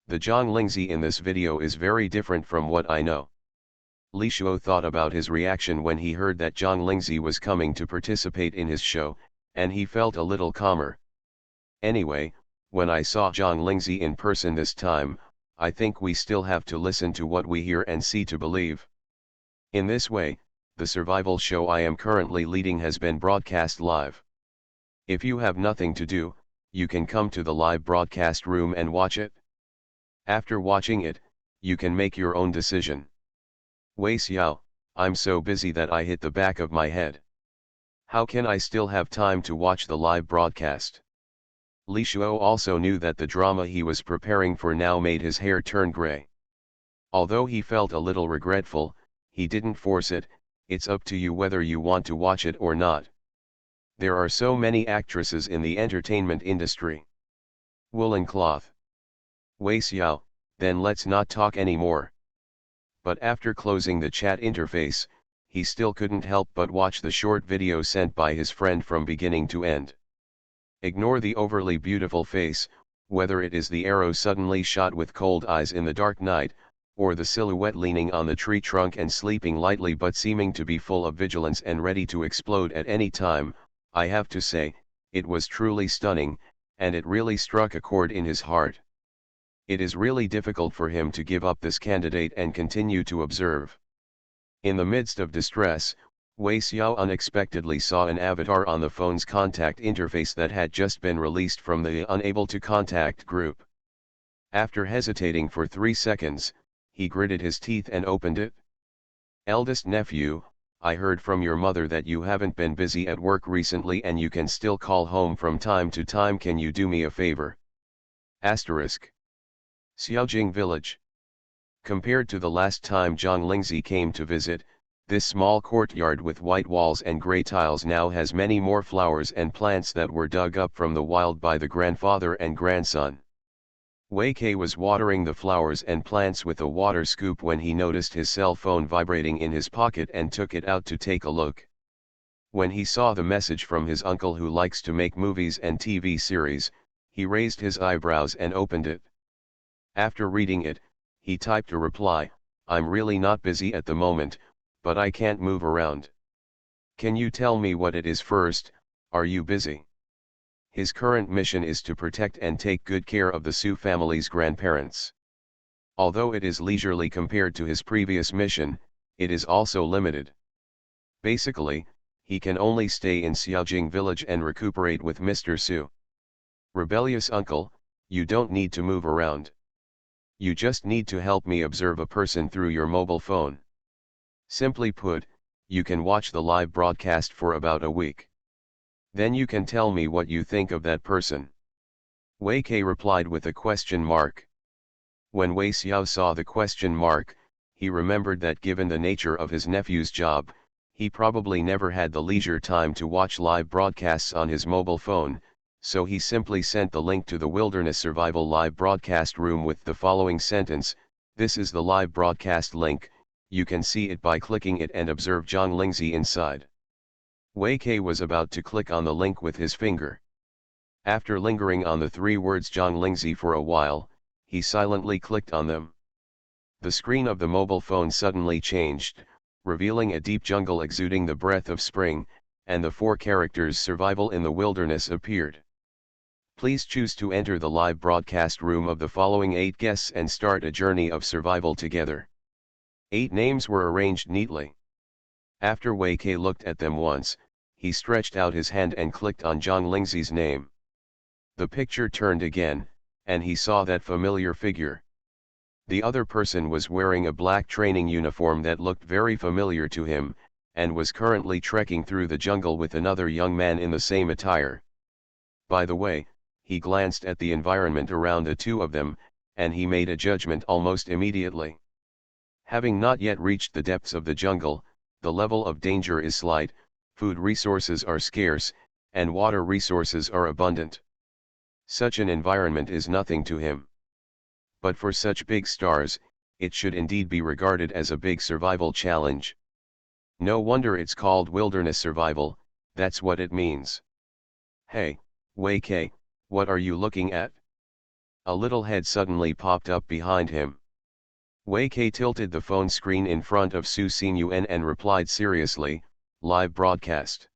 The Zhang Lingzi in this video is very different from what I know. Li Shuo thought about his reaction when he heard that Zhang Lingzi was coming to participate in his show, and he felt a little calmer. Anyway, when I saw Zhang Lingzi in person this time, I think we still have to listen to what we hear and see to believe. In this way, the survival show I am currently leading has been broadcast live. If you have nothing to do, you can come to the live broadcast room and watch it. After watching it, you can make your own decision. Wei Xiao, I'm so busy that I hit the back of my head. How can I still have time to watch the live broadcast? Li Shuo also knew that the drama he was preparing for now made his hair turn gray. Although he felt a little regretful, he didn't force it. It's up to you whether you want to watch it or not. There are so many actresses in the entertainment industry. Woolen cloth. Wei Xiao, then let's not talk anymore. But after closing the chat interface, he still couldn't help but watch the short video sent by his friend from beginning to end. Ignore the overly beautiful face, whether it is the arrow suddenly shot with cold eyes in the dark night, or the silhouette leaning on the tree trunk and sleeping lightly but seeming to be full of vigilance and ready to explode at any time. I have to say, it was truly stunning, and it really struck a chord in his heart. It is really difficult for him to give up this candidate and continue to observe. In the midst of distress, Wei Xiao unexpectedly saw an avatar on the phone's contact interface that had just been released from the Unable to Contact group. After hesitating for 3 seconds, he gritted his teeth and opened it. Eldest nephew, I heard from your mother that you haven't been busy at work recently and you can still call home from time to time. Can you do me a favor? Asterisk. Xiaojing Village. Compared to the last time Zhang Lingzi came to visit, this small courtyard with white walls and grey tiles now has many more flowers and plants that were dug up from the wild by the grandfather and grandson. Wei Ke was watering the flowers and plants with a water scoop when he noticed his cell phone vibrating in his pocket and took it out to take a look. When he saw the message from his uncle who likes to make movies and TV series, he raised his eyebrows and opened it. After reading it, he typed a reply, I'm really not busy at the moment, but I can't move around. Can you tell me what it is first? Are you busy? His current mission is to protect and take good care of the Su family's grandparents. Although it is leisurely compared to his previous mission, it is also limited. Basically, he can only stay in Xiaojing village and recuperate with Mr. Su. Rebellious uncle, you don't need to move around. You just need to help me observe a person through your mobile phone. Simply put, you can watch the live broadcast for about a week. Then you can tell me what you think of that person. Wei Ke replied with a question mark. When Wei Xiao saw the question mark, he remembered that given the nature of his nephew's job, he probably never had the leisure time to watch live broadcasts on his mobile phone, so he simply sent the link to the Wilderness Survival live broadcast room with the following sentence, this is the live broadcast link, you can see it by clicking it and observe Zhang Lingzi inside. Wei Ke was about to click on the link with his finger. After lingering on the 3 words Zhang Lingzi for a while, he silently clicked on them. The screen of the mobile phone suddenly changed, revealing a deep jungle exuding the breath of spring, and the 4 characters survival in the wilderness appeared. Please choose to enter the live broadcast room of the following 8 guests and start a journey of survival together. 8 names were arranged neatly. After Wei Ke looked at them once, he stretched out his hand and clicked on Zhang Lingzi's name. The picture turned again, and he saw that familiar figure. The other person was wearing a black training uniform that looked very familiar to him, and was currently trekking through the jungle with another young man in the same attire. By the way, he glanced at the environment around the two of them, and he made a judgment almost immediately. Having not yet reached the depths of the jungle, the level of danger is slight, food resources are scarce, and water resources are abundant. Such an environment is nothing to him. But for such big stars, it should indeed be regarded as a big survival challenge. No wonder it's called wilderness survival, that's what it means. Hey, Wei Ke, what are you looking at? A little head suddenly popped up behind him. Wei Ke tilted the phone screen in front of Su Xingyuan and replied seriously, live broadcast.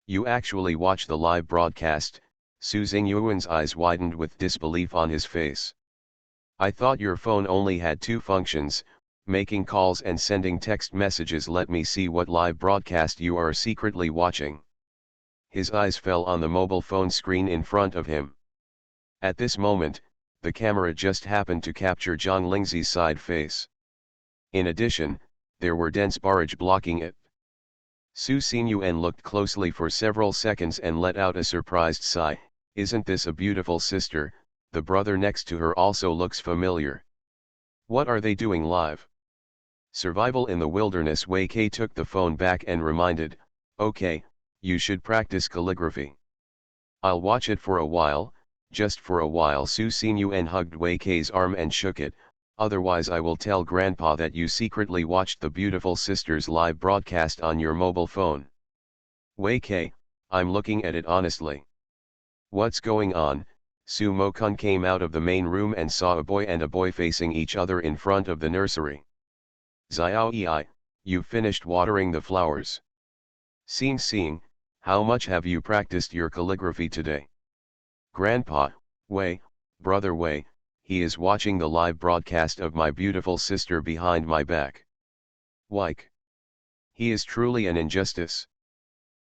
You actually watch the live broadcast? Su Xingyuan's eyes widened with disbelief on his face. I thought your phone only had two functions, making calls and sending text messages. Let me see what live broadcast you are secretly watching. His eyes fell on the mobile phone screen in front of him. At this moment, the camera just happened to capture Zhang Lingzi's side face. In addition, there were dense barrage blocking it. Su Xinyuan looked closely for several seconds and let out a surprised sigh. Isn't this a beautiful sister? The brother next to her also looks familiar. What are they doing live? Survival in the Wilderness. Wei Kei took the phone back and reminded, okay, you should practice calligraphy. I'll watch it for a while, just for a while. Su Xinyuan hugged Wei Kei's arm and shook it. Otherwise I will tell Grandpa that you secretly watched the beautiful sister's live broadcast on your mobile phone. Wei Kei, I'm looking at it honestly. What's going on? Su Mo-kun came out of the main room and saw a boy and a boy facing each other in front of the nursery. Xiao Yi, you've finished watering the flowers. Seeing, how much have you practiced your calligraphy today? Grandpa, Wei, brother Wei, he is watching the live broadcast of my beautiful sister behind my back. Like. He is truly an injustice.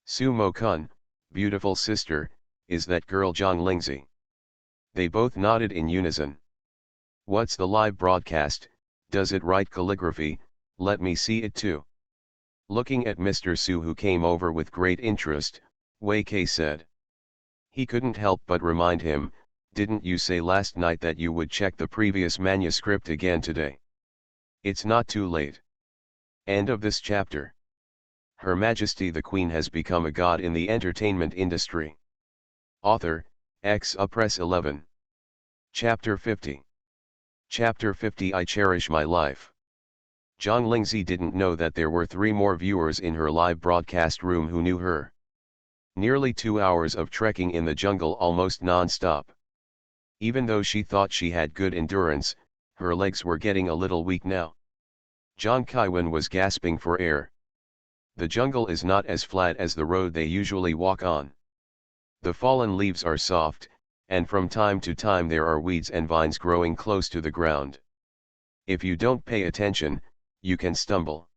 Su Mo-kun, beautiful sister, is that girl Zhang Lingzi? They both nodded in unison. What's the live broadcast? Does it write calligraphy? Let me see it too. Looking at Mr. Su, who came over with great interest, Wei Kei said. He couldn't help but remind him, didn't you say last night that you would check the previous manuscript again today? It's not too late. End of this chapter. Her Majesty the Queen has become a god in the entertainment industry. Author, Press 11. Chapter 50. Chapter 50. I cherish my life. Zhang Lingzi didn't know that there were 3 more viewers in her live broadcast room who knew her. Nearly 2 hours of trekking in the jungle almost non-stop. Even though she thought she had good endurance, her legs were getting a little weak now. Zhang Kaiwen was gasping for air. The jungle is not as flat as the road they usually walk on. The fallen leaves are soft, and from time to time there are weeds and vines growing close to the ground. If you don't pay attention, you can stumble.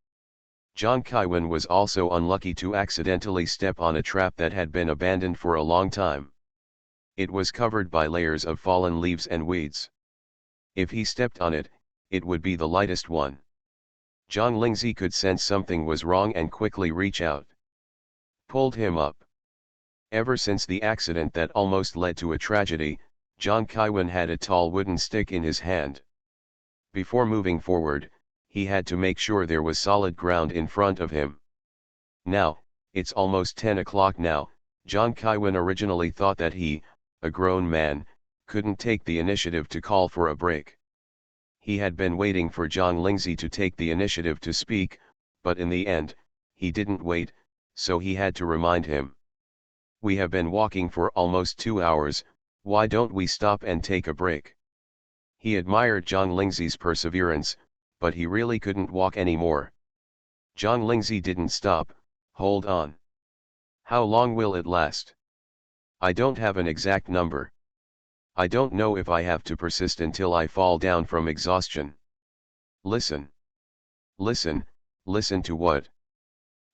Zhang Kaiwen was also unlucky to accidentally step on a trap that had been abandoned for a long time. It was covered by layers of fallen leaves and weeds. If he stepped on it, it would be the lightest one. Zhang Lingzi could sense something was wrong and quickly reach out. Pulled him up. Ever since the accident that almost led to a tragedy, Zhang Kaiwen had a tall wooden stick in his hand. Before moving forward, he had to make sure there was solid ground in front of him. Now, it's almost 10 o'clock now. Zhang Kaiwen originally thought that he, a grown man, couldn't take the initiative to call for a break. He had been waiting for Zhang Lingzi to take the initiative to speak, but in the end, he didn't wait, so he had to remind him. We have been walking for almost 2 hours, why don't we stop and take a break? He admired Zhang Lingzi's perseverance, but he really couldn't walk anymore. Zhang Lingzi didn't stop. Hold on. How long will it last? I don't have an exact number. I don't know if I have to persist until I fall down from exhaustion. Listen. Listen to what?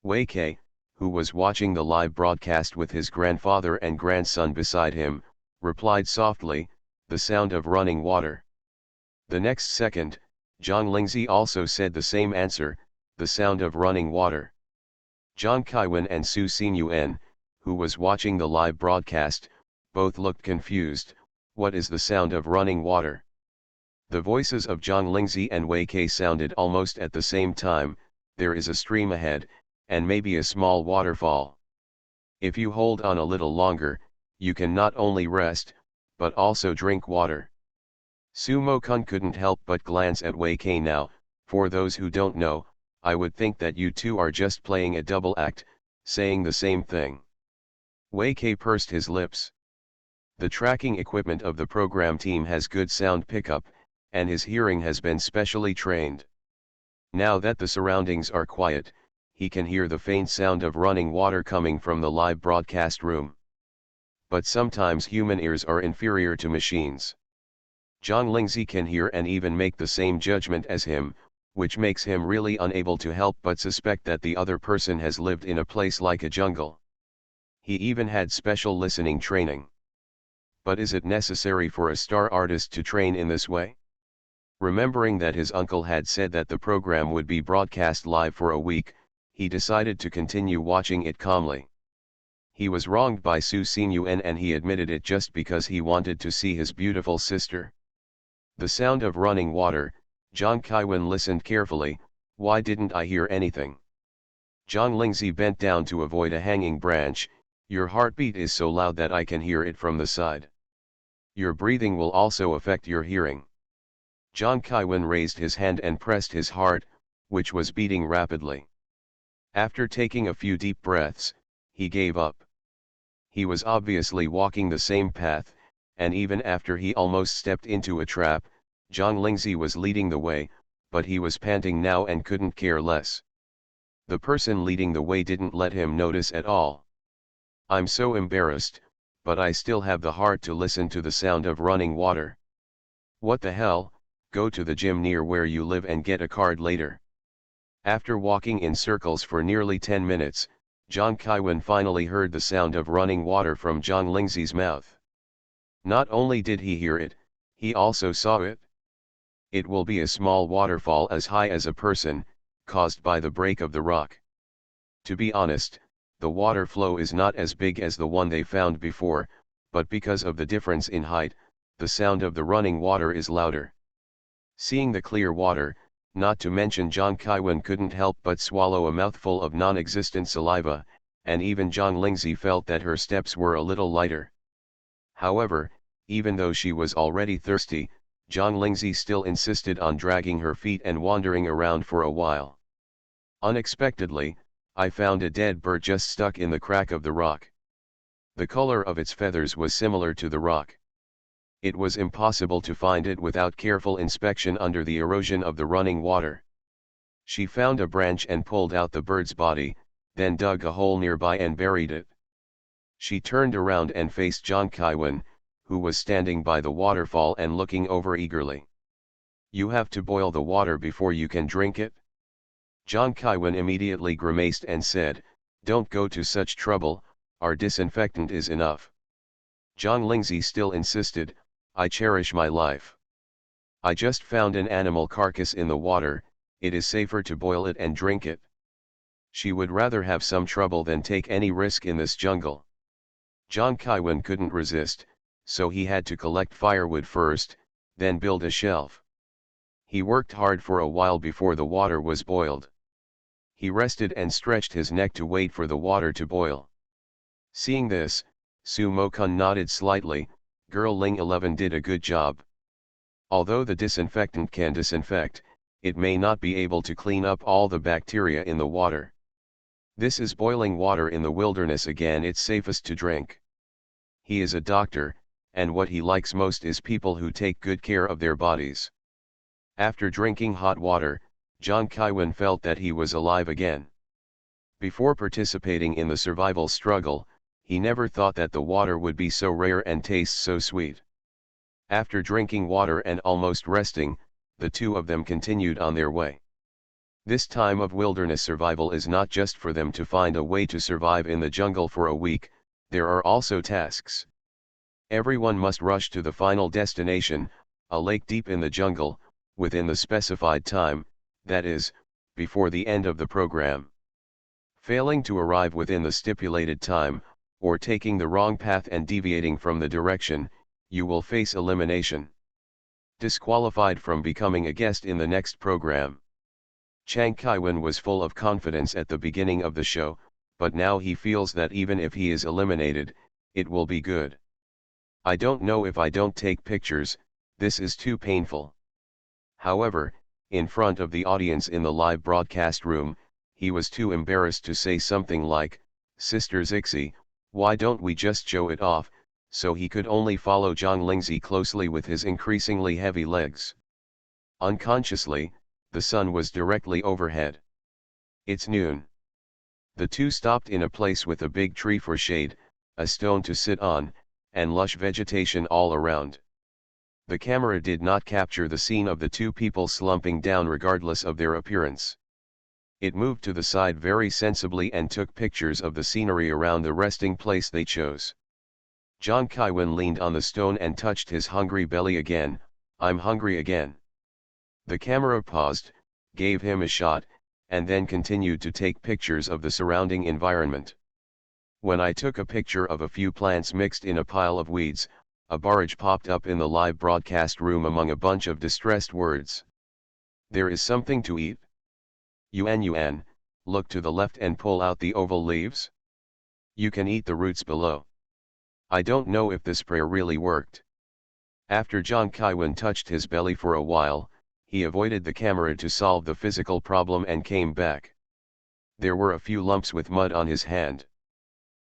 Wei Kei, who was watching the live broadcast with his grandfather and grandson beside him, replied softly, the sound of running water. The next second, Zhang Lingzi also said the same answer, the sound of running water. Zhang Kaiwen and Su Xinyuan, who was watching the live broadcast, both looked confused. What is the sound of running water? The voices of Zhang Lingzi and Wei Kei sounded almost at the same time. There is a stream ahead, and maybe a small waterfall. If you hold on a little longer, you can not only rest, but also drink water. Su Mo-kun couldn't help but glance at Wei Kei now. For those who don't know, I would think that you two are just playing a double act, saying the same thing. Wei Kei pursed his lips. The tracking equipment of the program team has good sound pickup, and his hearing has been specially trained. Now that the surroundings are quiet, he can hear the faint sound of running water coming from the live broadcast room. But sometimes human ears are inferior to machines. Zhang Lingzi can hear and even make the same judgment as him, which makes him really unable to help but suspect that the other person has lived in a place like a jungle. He even had special listening training. But is it necessary for a star artist to train in this way? Remembering that his uncle had said that the program would be broadcast live for a week, he decided to continue watching it calmly. He was wronged by Su Xinyuan and he admitted it just because he wanted to see his beautiful sister. The sound of running water. Zhang Kaiwen listened carefully. Why didn't I hear anything? Zhang Lingzi bent down to avoid a hanging branch. Your heartbeat is so loud that I can hear it from the side. Your breathing will also affect your hearing. Zhang Kaiwen raised his hand and pressed his heart, which was beating rapidly. After taking a few deep breaths, he gave up. He was obviously walking the same path, and even after he almost stepped into a trap, Zhang Lingzi was leading the way, but he was panting now and couldn't care less. The person leading the way didn't let him notice at all. I'm so embarrassed, but I still have the heart to listen to the sound of running water. What the hell, go to the gym near where you live and get a card later. After walking in circles for nearly 10 minutes, Zhang Kaiwen finally heard the sound of running water from Zhang Lingzi's mouth. Not only did he hear it, he also saw it. It will be a small waterfall as high as a person, caused by the break of the rock. To be honest, the water flow is not as big as the one they found before, but because of the difference in height, the sound of the running water is louder. Seeing the clear water, not to mention Zhang Kaiwen couldn't help but swallow a mouthful of non-existent saliva, and even Zhang Lingzi felt that her steps were a little lighter. However, even though she was already thirsty, Zhang Lingzi still insisted on dragging her feet and wandering around for a while. Unexpectedly, I found a dead bird just stuck in the crack of the rock. The color of its feathers was similar to the rock. It was impossible to find it without careful inspection under the erosion of the running water. She found a branch and pulled out the bird's body, then dug a hole nearby and buried it. She turned around and faced Zhang Kaiwen, who was standing by the waterfall and looking over eagerly. You have to boil the water before you can drink it? Zhang Kaiwen immediately grimaced and said, don't go to such trouble, our disinfectant is enough. Zhang Lingzi still insisted, I cherish my life. I just found an animal carcass in the water, it is safer to boil it and drink it. She would rather have some trouble than take any risk in this jungle. Zhang Kaiwen couldn't resist, so he had to collect firewood first, then build a shelf. He worked hard for a while before the water was boiled. He rested and stretched his neck to wait for the water to boil. Seeing this, Su Mokun nodded slightly. Girl Ling 11 did a good job. Although the disinfectant can disinfect, it may not be able to clean up all the bacteria in the water. This is boiling water in the wilderness again, it's safest to drink. He is a doctor, and what he likes most is people who take good care of their bodies. After drinking hot water, Zhang Kaiwen felt that he was alive again. Before participating in the survival struggle, he never thought that the water would be so rare and taste so sweet. After drinking water and almost resting, the two of them continued on their way. This time of wilderness survival is not just for them to find a way to survive in the jungle for a week, there are also tasks. Everyone must rush to the final destination, a lake deep in the jungle, within the specified time, that is, before the end of the program. Failing to arrive within the stipulated time, or taking the wrong path and deviating from the direction, you will face elimination. Disqualified from becoming a guest in the next program. Zhang Kaiwen was full of confidence at the beginning of the show, but now he feels that even if he is eliminated, it will be good. I don't know if I don't take pictures, this is too painful. However, in front of the audience in the live broadcast room, he was too embarrassed to say something like, Sister Zixi, why don't we just show it off, so he could only follow Zhang Lingzi closely with his increasingly heavy legs. Unconsciously, the sun was directly overhead. It's noon. The two stopped in a place with a big tree for shade, a stone to sit on, and lush vegetation all around. The camera did not capture the scene of the two people slumping down regardless of their appearance. It moved to the side very sensibly and took pictures of the scenery around the resting place they chose. John Kaiwin leaned on the stone and touched his hungry belly again. "I'm hungry again." The camera paused, gave him a shot, and then continued to take pictures of the surrounding environment. When I took a picture of a few plants mixed in a pile of weeds, a barrage popped up in the live broadcast room among a bunch of distressed words. "There is something to eat? Yuan, look to the left and pull out the oval leaves. You can eat the roots below." I don't know if this prayer really worked. After John Kaiwin touched his belly for a while, he avoided the camera to solve the physical problem and came back. There were a few lumps with mud on his hand.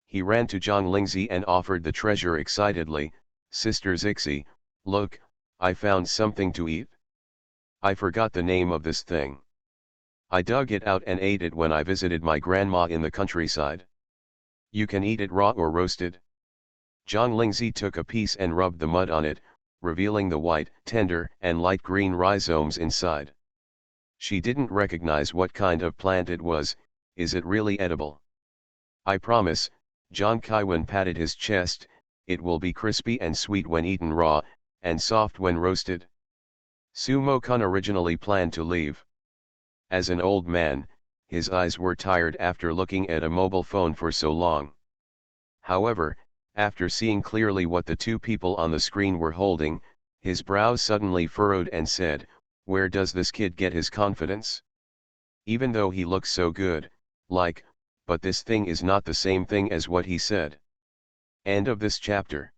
He ran to Zhang Lingzi and offered the treasure excitedly. "Sister Zixi, look, I found something to eat. I forgot the name of this thing. I dug it out and ate it when I visited my grandma in the countryside. You can eat it raw or roasted." Zhang Lingzi took a piece and rubbed the mud on it, revealing the white, tender, and light green rhizomes inside. She didn't recognize what kind of plant it was. "Is it really edible?" "I promise," John Kaiwin patted his chest, "it will be crispy and sweet when eaten raw, and soft when roasted." Sumo-kun originally planned to leave. As an old man, his eyes were tired after looking at a mobile phone for so long. However, after seeing clearly what the two people on the screen were holding, his brows suddenly furrowed and said, "Where does this kid get his confidence? Even though he looks so good, but this thing is not the same thing as what he said." End of this chapter.